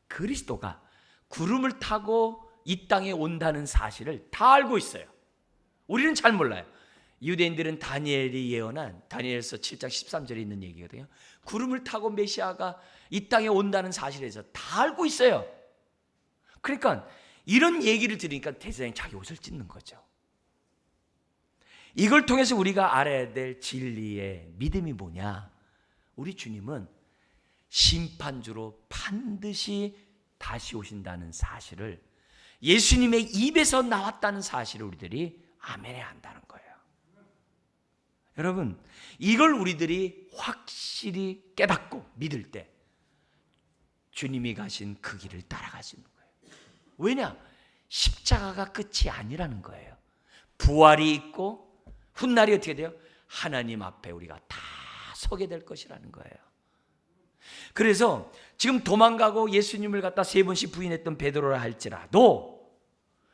그리스도가 구름을 타고 이 땅에 온다는 사실을 다 알고 있어요. 우리는 잘 몰라요. 유대인들은 다니엘이 예언한 다니엘서 7장 13절에 있는 얘기거든요. 구름을 타고 메시아가 이 땅에 온다는 사실에 대해서 다 알고 있어요. 그러니까 이런 얘기를 들으니까 대제사장이 자기 옷을 찢는 거죠. 이걸 통해서 우리가 알아야 될 진리의 믿음이 뭐냐? 우리 주님은 심판주로 반드시 다시 오신다는 사실을, 예수님의 입에서 나왔다는 사실을 우리들이 아멘해야 한다는 거예요. 여러분, 이걸 우리들이 확실히 깨닫고 믿을 때 주님이 가신 그 길을 따라갈 수 있는 거예요. 왜냐? 십자가가 끝이 아니라는 거예요. 부활이 있고 훗날이 어떻게 돼요? 하나님 앞에 우리가 다 서게 될 것이라는 거예요. 그래서 지금 도망가고 예수님을 갖다 3번씩 부인했던 베드로라 할지라도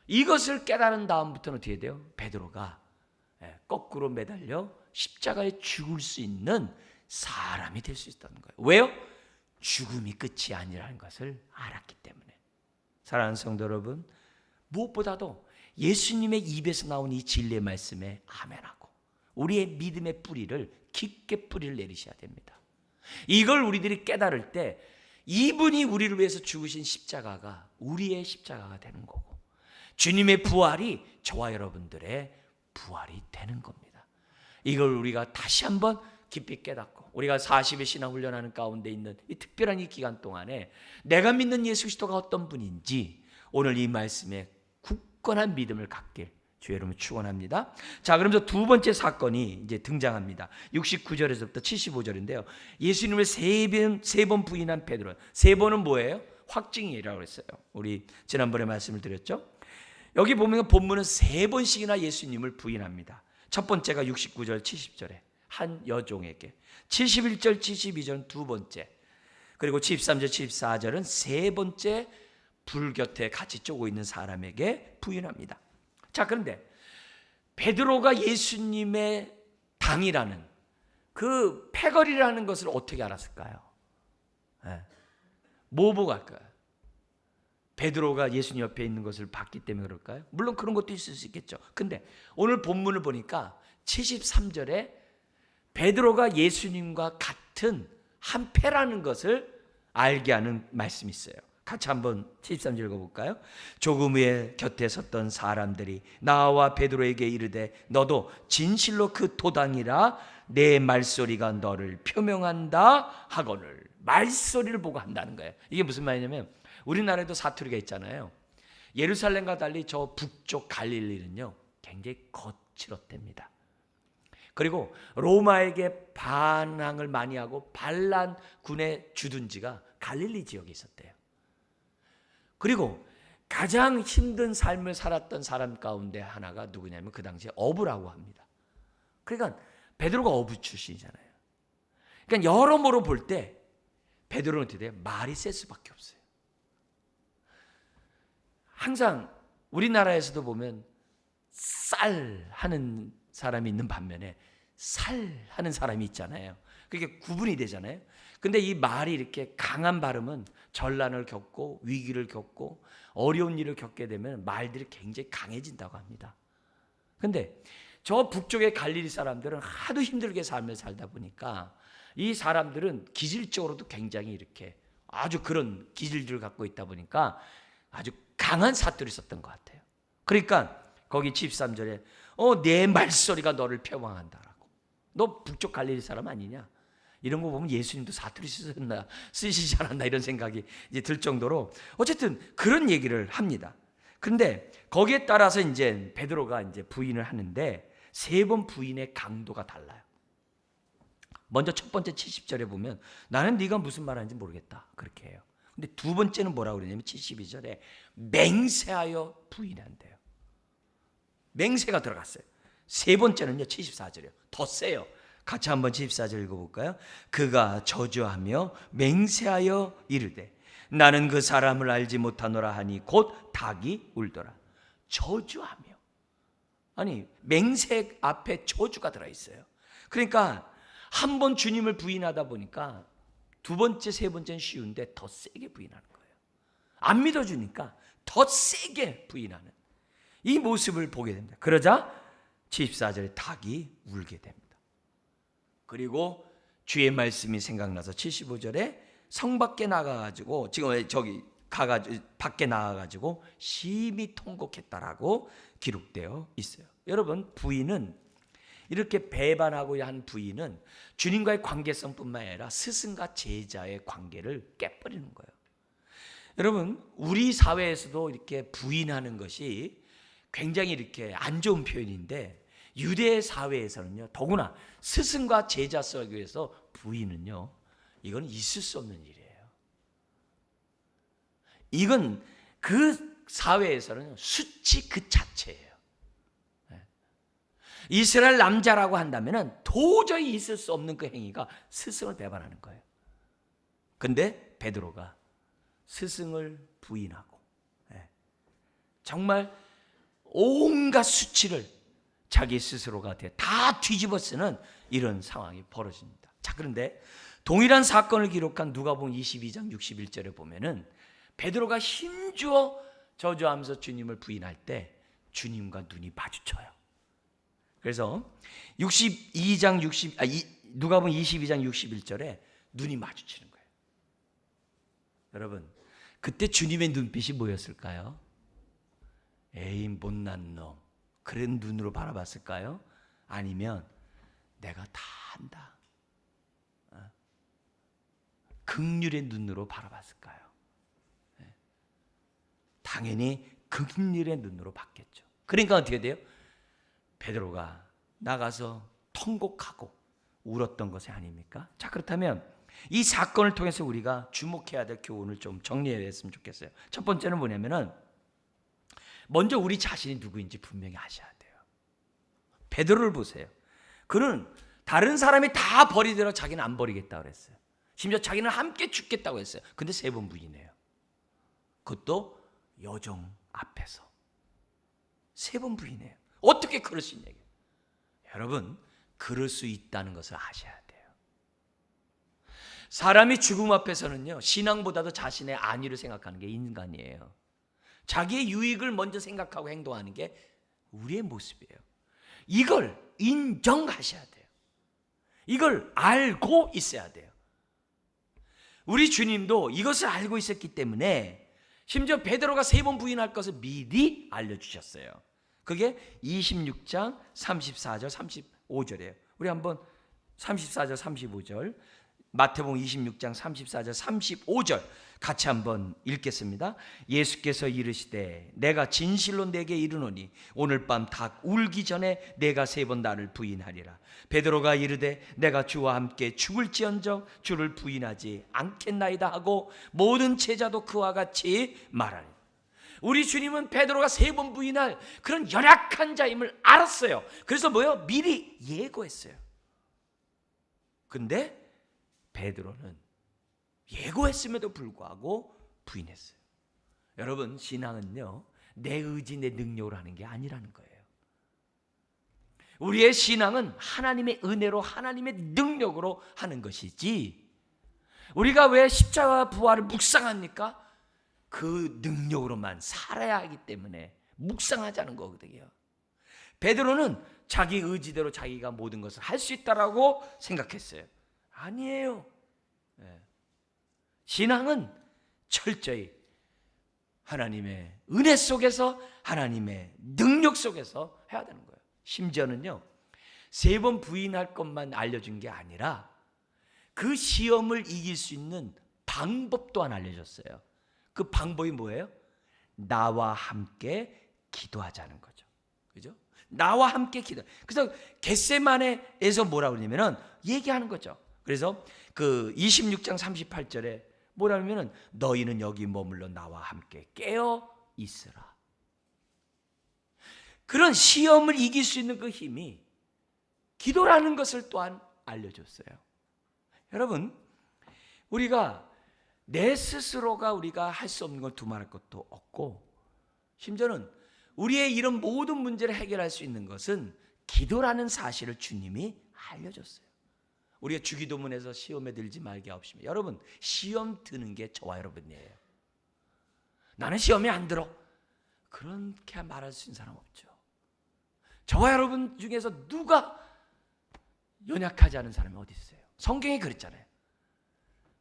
이것을 깨달은 다음부터는 어떻게 돼요? 베드로가 거꾸로 매달려 십자가에 죽을 수 있는 사람이 될 수 있다는 거예요. 왜요? 죽음이 끝이 아니라는 것을 알았기 때문에. 사랑하는 성도 여러분, 무엇보다도 예수님의 입에서 나온 이 진리의 말씀에 아멘하고 우리의 믿음의 뿌리를 깊게 뿌리를 내리셔야 됩니다. 이걸 우리들이 깨달을 때 이분이 우리를 위해서 죽으신 십자가가 우리의 십자가가 되는 거고, 주님의 부활이 저와 여러분들의 부활이 되는 겁니다. 이걸 우리가 다시 한번 깊이 깨닫고, 우리가 40일 신앙 훈련하는 가운데 있는 이 특별한 이 기간 동안에 내가 믿는 예수 그리스도가 어떤 분인지 오늘 이 말씀에 굳건한 믿음을 갖길 주의 이름으로 축원합니다. 자, 그러면서 두 번째 사건이 이제 등장합니다. 69절에서부터 75절인데요. 예수님을 세 번 부인한 베드로. 3번은 뭐예요? 확증이라고 했어요. 우리 지난번에 말씀을 드렸죠. 여기 보면 본문은 3번씩이나 예수님을 부인합니다. 첫 번째가 69절 70절에 한 여종에게, 71절 72절은 두 번째, 그리고 73절 74절은 세 번째 불 곁에 같이 쪼고 있는 사람에게 부인합니다. 자, 그런데 베드로가 예수님의 당이라는 그 패거리라는 것을 어떻게 알았을까요? 뭐 보고 할까요? 베드로가 예수님 옆에 있는 것을 봤기 때문에 그럴까요? 물론 그런 것도 있을 수 있겠죠. 근데 오늘 본문을 보니까 73절에 베드로가 예수님과 같은 한 패라는 것을 알게 하는 말씀이 있어요. 같이 한번 73절 읽어볼까요? 조금 후에 곁에 섰던 사람들이 나와 베드로에게 이르되 너도 진실로 그 도당이라 내 말소리가 너를 표명한다 하거늘. 말소리를 보고 한다는 거예요. 이게 무슨 말이냐면 우리나라에도 사투리가 있잖아요. 예루살렘과 달리 저 북쪽 갈릴리는요 굉장히 거칠었답니다. 그리고 로마에게 반항을 많이 하고 반란군의 주둔지가 갈릴리 지역에 있었대요. 그리고 가장 힘든 삶을 살았던 사람 가운데 하나가 누구냐면 그 당시에 어부라고 합니다. 그러니까 베드로가 어부 출신이잖아요. 그러니까 여러모로 볼 때 베드로는 어떻게 돼요? 말이 셀 수밖에 없어요. 항상 우리나라에서도 보면 쌀 하는 사람이 있는 반면에 살 하는 사람이 있잖아요. 그게 구분이 되잖아요. 근데 이 말이 이렇게 강한 발음은 전란을 겪고 위기를 겪고 어려운 일을 겪게 되면 말들이 굉장히 강해진다고 합니다. 근데 저 북쪽의 갈릴리 사람들은 하도 힘들게 삶을 살다 보니까 이 사람들은 기질적으로도 굉장히 이렇게 아주 그런 기질들을 갖고 있다 보니까 아주 강한 사투리 썼던 것 같아요. 그러니까 거기 13절에 내 말소리가 너를 표방한다라고. 너 북쪽 갈릴리 사람 아니냐? 이런 거 보면 예수님도 사투리 쓰시지 않았나 이런 생각이 이제 들 정도로 어쨌든 그런 얘기를 합니다. 그런데 거기에 따라서 이제 베드로가 이제 부인을 하는데 세 번 부인의 강도가 달라요. 먼저 첫 번째 70절에 보면 나는 네가 무슨 말하는지 모르겠다 그렇게 해요. 근데 두 번째는 뭐라고 그러냐면 72절에 맹세하여 부인한대요. 맹세가 들어갔어요. 세 번째는요 74절이에요. 더 세요. 같이 한번 74절 읽어볼까요? 그가 저주하며 맹세하여 이르되 나는 그 사람을 알지 못하노라 하니 곧 닭이 울더라. 저주하며, 아니 맹세 앞에 저주가 들어있어요. 그러니까 한 번 주님을 부인하다 보니까 두 번째 세 번째는 쉬운데 더 세게 부인하는 거예요. 안 믿어주니까 더 세게 부인하는 이 모습을 보게 됩니다. 그러자 74절에 닭이 울게 됩니다. 그리고 주의 말씀이 생각나서 75절에 성 밖에 나가가지고 지금 저기 가가지고 밖에 나가가지고 심히 통곡했다라고 기록되어 있어요. 여러분, 부인은 이렇게 배반하고 한 부인은 주님과의 관계성뿐만 아니라 스승과 제자의 관계를 깨버리는 거예요. 여러분, 우리 사회에서도 이렇게 부인하는 것이 굉장히 이렇게 안 좋은 표현인데 유대 사회에서는요, 더구나 스승과 제자 사이에서 부인은요, 이건 있을 수 없는 일이에요. 이건 그 사회에서는 수치 그 자체예요. 이스라엘 남자라고 한다면 도저히 있을 수 없는 그 행위가 스승을 배반하는 거예요. 근데 베드로가 스승을 부인하고 정말 온갖 수치를 자기 스스로가 다 뒤집어 쓰는 이런 상황이 벌어집니다. 자, 그런데 동일한 사건을 기록한 누가복음 22장 61절에 보면은 베드로가 힘주어 저주하면서 주님을 부인할 때 주님과 눈이 마주쳐요. 그래서 누가복음 22장 61절에 눈이 마주치는 거예요. 여러분, 그때 주님의 눈빛이 뭐였을까요? 에이 못난 놈, 그런 눈으로 바라봤을까요? 아니면 내가 다 한다, 긍휼의 눈으로 바라봤을까요? 당연히 긍휼의 눈으로 봤겠죠. 그러니까 어떻게 돼요? 베드로가 나가서 통곡하고 울었던 것이 아닙니까? 자, 그렇다면 이 사건을 통해서 우리가 주목해야 될 교훈을 좀 정리했으면 좋겠어요. 첫 번째는 뭐냐면은 먼저 우리 자신이 누구인지 분명히 아셔야 돼요. 베드로를 보세요. 그는 다른 사람이 다 버리더라도 자기는 안 버리겠다고 그랬어요. 심지어 자기는 함께 죽겠다고 했어요. 근데 세 번 부인해요. 그것도 여종 앞에서 세 번 부인해요. 어떻게 그럴 수 있냐? 여러분, 그럴 수 있다는 것을 아셔야 돼요. 사람이 죽음 앞에서는요, 신앙보다도 자신의 안위를 생각하는 게 인간이에요. 자기의 유익을 먼저 생각하고 행동하는 게 우리의 모습이에요. 이걸 인정하셔야 돼요. 이걸 알고 있어야 돼요. 우리 주님도 이것을 알고 있었기 때문에 심지어 베드로가 세 번 부인할 것을 미리 알려주셨어요. 그게 26장 34절 35절이에요. 우리 한번 34절 35절 마태복음 26장 34절 35절 같이 한번 읽겠습니다. 예수께서 이르시되 내가 진실로 내게 이르노니 오늘 밤 닭 울기 전에 내가 세 번 나를 부인하리라. 베드로가 이르되 내가 주와 함께 죽을지언정 주를 부인하지 않겠나이다 하고 모든 제자도 그와 같이 말하니. 우리 주님은 베드로가 세 번 부인할 그런 연약한 자임을 알았어요. 그래서 뭐요? 미리 예고했어요. 근데 베드로는 예고했음에도 불구하고 부인했어요. 여러분, 신앙은요, 내 의지 내 능력으로 하는 게 아니라는 거예요. 우리의 신앙은 하나님의 은혜로 하나님의 능력으로 하는 것이지, 우리가 왜 십자가 부활을 묵상합니까? 그 능력으로만 살아야 하기 때문에 묵상하자는 거거든요. 베드로는 자기 의지대로 자기가 모든 것을 할 수 있다라고 생각했어요. 아니에요. 신앙은 철저히 하나님의 은혜 속에서 하나님의 능력 속에서 해야 되는 거예요. 심지어는요, 세 번 부인할 것만 알려준 게 아니라 그 시험을 이길 수 있는 방법 또한 알려줬어요. 그 방법이 뭐예요? 나와 함께 기도하자는 거죠. 그죠? 나와 함께 기도. 그래서 겟세마네에서 뭐라고 그러냐면은 얘기하는 거죠. 그래서 그 26장 38절에 뭐라 그러면은 너희는 여기 머물러 나와 함께 깨어 있으라. 그런 시험을 이길 수 있는 그 힘이 기도라는 것을 또한 알려줬어요. 여러분, 우리가 내 스스로가 우리가 할 수 없는 걸 두말할 것도 없고, 심지어는 우리의 이런 모든 문제를 해결할 수 있는 것은 기도라는 사실을 주님이 알려줬어요. 우리가 주기도문에서 시험에 들지 말게 하옵시며, 여러분 시험 드는 게 저와 여러분이에요. 나는 시험에 안 들어, 그렇게 말할 수 있는 사람 없죠. 저와 여러분 중에서 누가 연약하지 않은 사람이 어디 있어요? 성경이 그랬잖아요.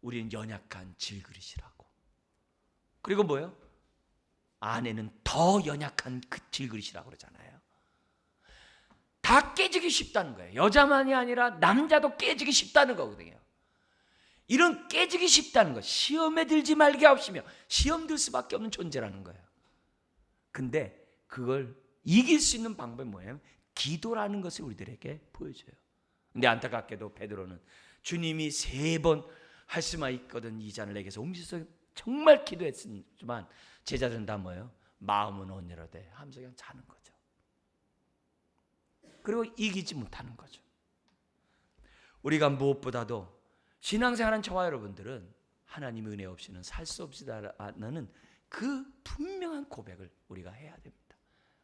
우리는 연약한 질그릇이라고. 그리고 뭐예요? 아내는 더 연약한 그 질그릇이라고 그러잖아요. 다 깨지기 쉽다는 거예요. 여자만이 아니라 남자도 깨지기 쉽다는 거거든요. 이런 깨지기 쉽다는 것, 시험에 들지 말게 하옵시며, 시험 들 수밖에 없는 존재라는 거예요. 근데 그걸 이길 수 있는 방법이 뭐예요? 기도라는 것을 우리들에게 보여줘요. 근데 안타깝게도 베드로는 주님이 3번 할 수만 있거든 이 잔을 내게서 옮기소서 정말 기도했지만 제자들은 다 뭐예요? 마음은 온유로되 하면서 그냥 자는 거죠. 그리고 이기지 못하는 거죠. 우리가 무엇보다도 신앙생활하는 저와 여러분들은 하나님의 은혜 없이는 살 수 없이다라는 그 분명한 고백을 우리가 해야 됩니다.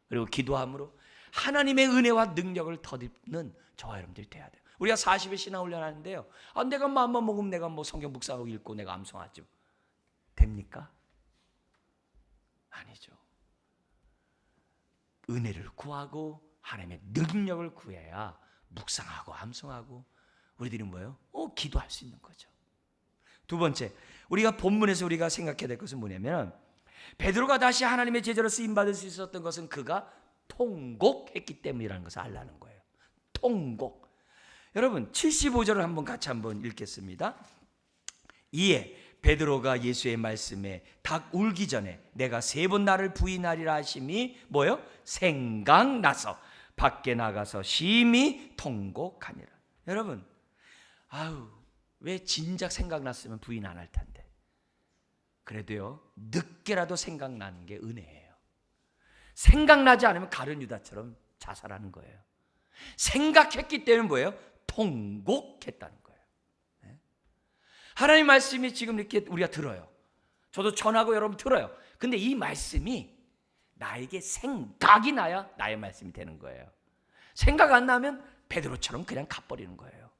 그리고 기도함으로 하나님의 은혜와 능력을 덧입는 저와 여러분들이 돼야 돼요. 우리가 40일 신앙 훈련하는데요, 내가 마음만 먹으면 내가 뭐 성경 묵상하고 읽고 내가 암송하죠. 됩니까? 아니죠. 은혜를 구하고 하나님의 능력을 구해야 묵상하고 암송하고 우리들이 뭐예요? 기도할 수 있는 거죠. 두 번째, 우리가 본문에서 우리가 생각해야 될 것은 뭐냐면, 베드로가 다시 하나님의 제자로 쓰임 받을 수 있었던 것은 그가 통곡했기 때문이라는 것을 알라는 거예요. 통곡. 여러분 75절을 한번 읽겠습니다. 이에 베드로가 예수의 말씀에 닭 울기 전에 내가 3번 나를 부인하리라 하심이 뭐요? 생각나서 밖에 나가서 심히 통곡하니라. 여러분, 왜 진작 생각났으면 부인 안 할 텐데. 그래도요, 늦게라도 생각나는 게 은혜예요. 생각나지 않으면 가룟 유다처럼 자살하는 거예요. 생각했기 때문에 뭐예요? 통곡했다는 거예요. 하나님 말씀이 지금 이렇게 우리가 들어요. 저도 전하고 여러분 들어요. 근데 이 말씀이 나에게 생각이 나야 나의 말씀이 되는 거예요. 생각 안 나면 베드로처럼 그냥 가버리는 거예요.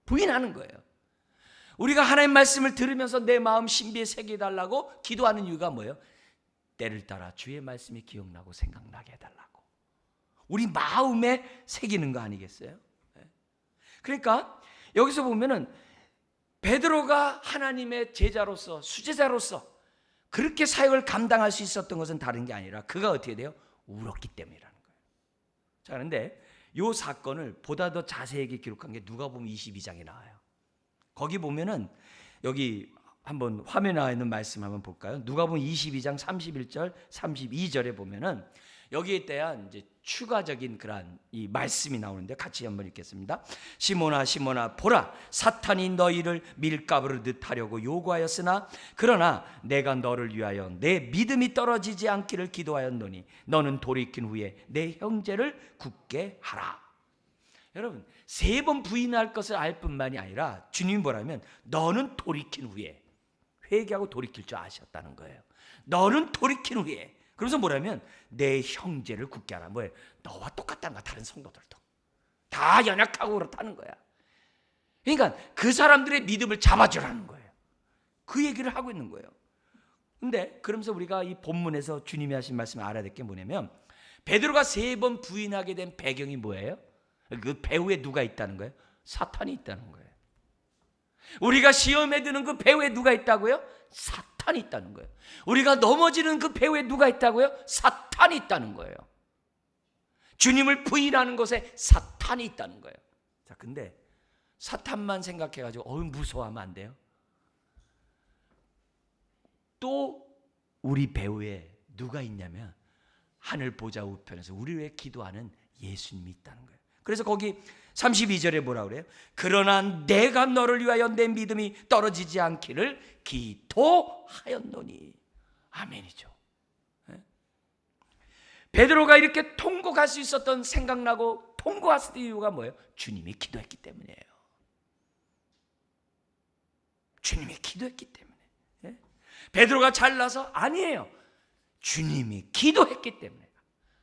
부인하는 거예요. 우리가 하나님 말씀을 들으면서 내 마음 신비에 새겨달라고 기도하는 이유가 뭐예요? 때를 따라 주의 말씀이 기억나고 생각나게 해달라고. 우리 마음에 새기는 거 아니겠어요? 그러니까 여기서 보면은 베드로가 하나님의 제자로서, 수제자로서 그렇게 사역을 감당할 수 있었던 것은 다른 게 아니라 그가 어떻게 돼요? 울었기 때문이라는 거예요. 자, 그런데 이 사건을 보다 더 자세하게 기록한 게 누가복음 22장에 나와요. 거기 보면은 여기 한번 화면에 나와 있는 말씀 한번 볼까요? 누가복음 22장 31절, 32절에 보면은 여기에 대한 이제 추가적인 그러한 이 말씀이 나오는데 같이 한번 읽겠습니다. 시몬아 시몬아 보라, 사탄이 너희를 밀가루를 하려고 요구하였으나 그러나 내가 너를 위하여 내 믿음이 떨어지지 않기를 기도하였노니 너는 돌이킨 후에 내 형제를 굳게 하라. 여러분 3번 부인할 것을 알 뿐만이 아니라 주님이 뭐라면 너는 돌이킨 후에, 회개하고 돌이킬 줄 아셨다는 거예요. 너는 돌이킨 후에, 그래서 뭐라면 내 형제를 굳게 하라. 뭐예요? 너와 똑같다는 거야. 다른 성도들도 다 연약하고 그렇다는 거야. 그러니까 그 사람들의 믿음을 잡아주라는 거예요. 그 얘기를 하고 있는 거예요. 근데 그러면서 우리가 이 본문에서 주님이 하신 말씀을 알아야 될 게 뭐냐면, 베드로가 3번 부인하게 된 배경이 뭐예요? 그 배후에 누가 있다는 거예요? 사탄이 있다는 거예요. 우리가 시험에 드는 그 배후에 누가 있다고요? 사탄이 있다는 거예요. 우리가 넘어지는 그 배후에 누가 있다고요? 사탄이 있다는 거예요. 주님을 부인하는 것에 사탄이 있다는 거예요. 자, 근데 사탄만 생각해가지고 무서워하면 안 돼요. 또 우리 배후에 누가 있냐면 하늘 보좌 우편에서 우리 위해 기도하는 예수님이 있다는 거예요. 그래서 거기 32절에 뭐라 그래요? 그러나 내가 너를 위하여 내 믿음이 떨어지지 않기를 기도하였노니. 아멘이죠. 베드로가 이렇게 통곡할 수 있었던, 생각나고 통곡했을 이유가 뭐예요? 주님이 기도했기 때문이에요. 주님이 기도했기 때문에. 베드로가 잘나서 아니에요. 주님이 기도했기 때문에.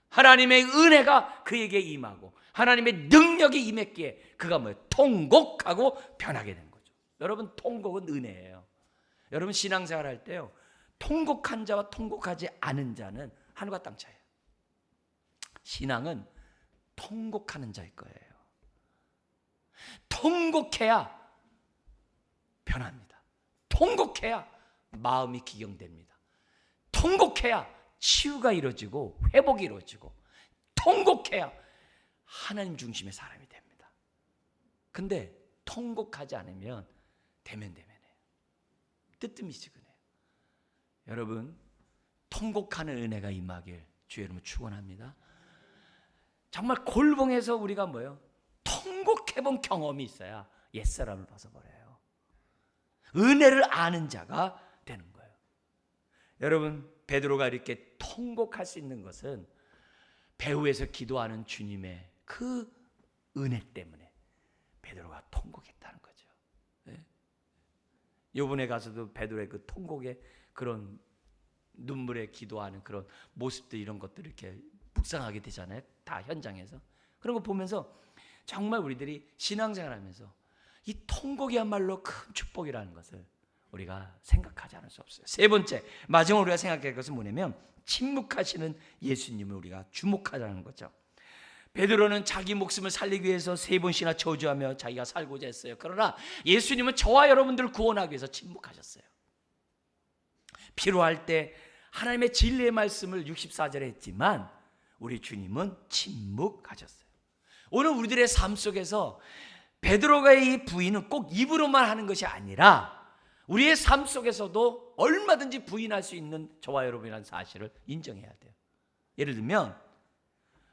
하나님의 은혜가 그에게 임하고 하나님의 능력이 임했기에 그가 뭐예요? 통곡하고 변하게 된 거죠. 여러분, 통곡은 은혜예요. 여러분, 신앙생활 할 때요, 통곡한 자와 통곡하지 않은 자는 하늘과 땅 차이예요. 신앙은 통곡하는 자일 거예요. 통곡해야 변합니다. 통곡해야 마음이 기경됩니다. 통곡해야 치유가 이루어지고 회복이 이루어지고, 통곡해야 하나님 중심의 사람이 됩니다. 근데 통곡하지 않으면 대면대면해요. 뜨뜻미지근해요. 여러분, 통곡하는 은혜가 임하길 주의 이름으로 축원합니다. 정말 골봉에서 우리가 뭐예요? 통곡해본 경험이 있어야 옛사람을 벗어버려요. 은혜를 아는 자가 되는 거예요. 여러분, 베드로가 이렇게 통곡할 수 있는 것은 배후에서 기도하는 주님의 그 은혜 때문에 베드로가 통곡했다는 거죠. 요번에 가서도 베드로의 그 통곡의 그런 눈물에 기도하는 그런 모습들, 이런 것들 이렇게 묵상하게 되잖아요. 다 현장에서. 그런 거 보면서 정말 우리들이 신앙생활하면서 이 통곡이야말로 큰 축복이라는 것을 우리가 생각하지 않을 수 없어요. 세 번째, 마지막으로 우리가 생각해야 할 것은 뭐냐면 침묵하시는 예수님을 우리가 주목하자는 거죠. 베드로는 자기 목숨을 살리기 위해서 3번씩이나 저주하며 자기가 살고자 했어요. 그러나 예수님은 저와 여러분들을 구원하기 위해서 침묵하셨어요. 필요할 때 하나님의 진리의 말씀을 64절에 했지만 우리 주님은 침묵하셨어요. 오늘 우리들의 삶 속에서 베드로가의 이 부인은 꼭 입으로만 하는 것이 아니라 우리의 삶 속에서도 얼마든지 부인할 수 있는 저와 여러분이라는 사실을 인정해야 돼요. 예를 들면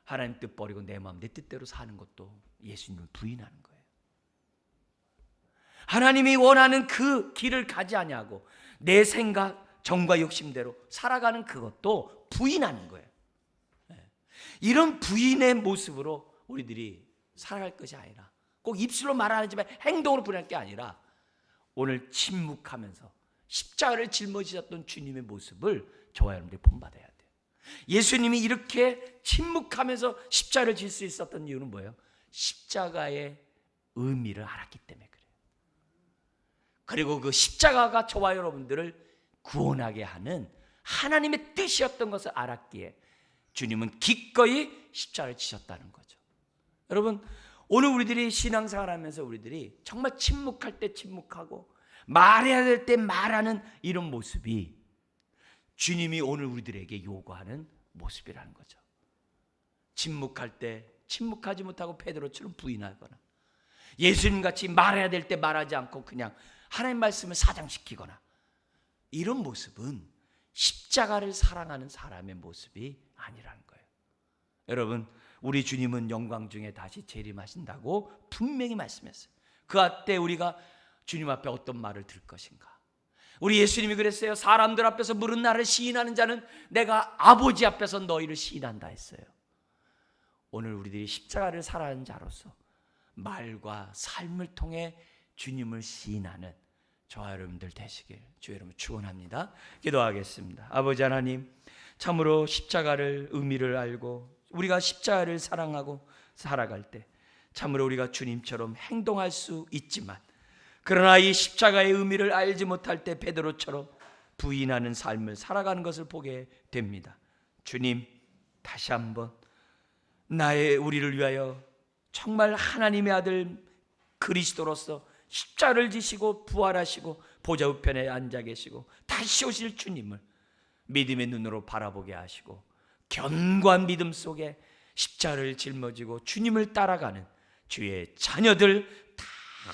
하나님 뜻 버리고 내 마음 내 뜻대로 사는 것도 예수님을 부인하는 거예요. 하나님이 원하는 그 길을 가지 아니하고 내 생각, 정과 욕심대로 살아가는 그것도 부인하는 거예요. 이런 부인의 모습으로 우리들이 살아갈 것이 아니라, 꼭 입술로 말하지만 행동으로 부인할 게 아니라 오늘 침묵하면서 십자가를 짊어지셨던 주님의 모습을 저와 여러분들이 본받아야 돼요. 예수님이 이렇게 침묵하면서 십자가를 질 수 있었던 이유는 뭐예요? 십자가의 의미를 알았기 때문에 그래요. 그리고 그 십자가가 저와 여러분들을 구원하게 하는 하나님의 뜻이었던 것을 알았기에 주님은 기꺼이 십자가를 지셨다는 거죠. 여러분, 오늘 우리들이 신앙생활하면서 우리들이 정말 침묵할 때 침묵하고 말해야 될 때 말하는 이런 모습이 주님이 오늘 우리들에게 요구하는 모습이라는 거죠. 침묵할 때 침묵하지 못하고 베드로처럼 부인하거나, 예수님같이 말해야 될 때 말하지 않고 그냥 하나님 말씀을 사장시키거나, 이런 모습은 십자가를 사랑하는 사람의 모습이 아니라는 거예요. 여러분, 우리 주님은 영광 중에 다시 재림하신다고 분명히 말씀했어요. 그때 우리가 주님 앞에 어떤 말을 들을 것인가? 우리 예수님이 그랬어요. 사람들 앞에서 물은 나를 시인하는 자는 내가 아버지 앞에서 너희를 시인한다 했어요. 오늘 우리들이 십자가를 사랑하는 자로서 말과 삶을 통해 주님을 시인하는 저와 여러분들 되시길 주의 이름으로 축원합니다. 기도하겠습니다. 아버지 하나님, 참으로 십자가를 의미를 알고 우리가 십자가를 사랑하고 살아갈 때 참으로 우리가 주님처럼 행동할 수 있지만, 그러나 이 십자가의 의미를 알지 못할 때 베드로처럼 부인하는 삶을 살아가는 것을 보게 됩니다. 주님, 다시 한번 우리를 위하여 정말 하나님의 아들 그리스도로서 십자가를 지시고 부활하시고 보좌 우편에 앉아 계시고 다시 오실 주님을 믿음의 눈으로 바라보게 하시고 견고한 믿음 속에 십자가를 짊어지고 주님을 따라가는 주의 자녀들 다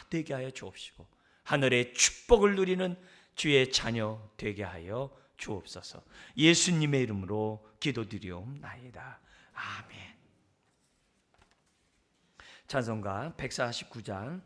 되게 하여 주옵시고 하늘의 축복을 누리는 주의 자녀 되게 하여 주옵소서. 예수님의 이름으로 기도드리옵나이다. 아멘. 찬송가 149장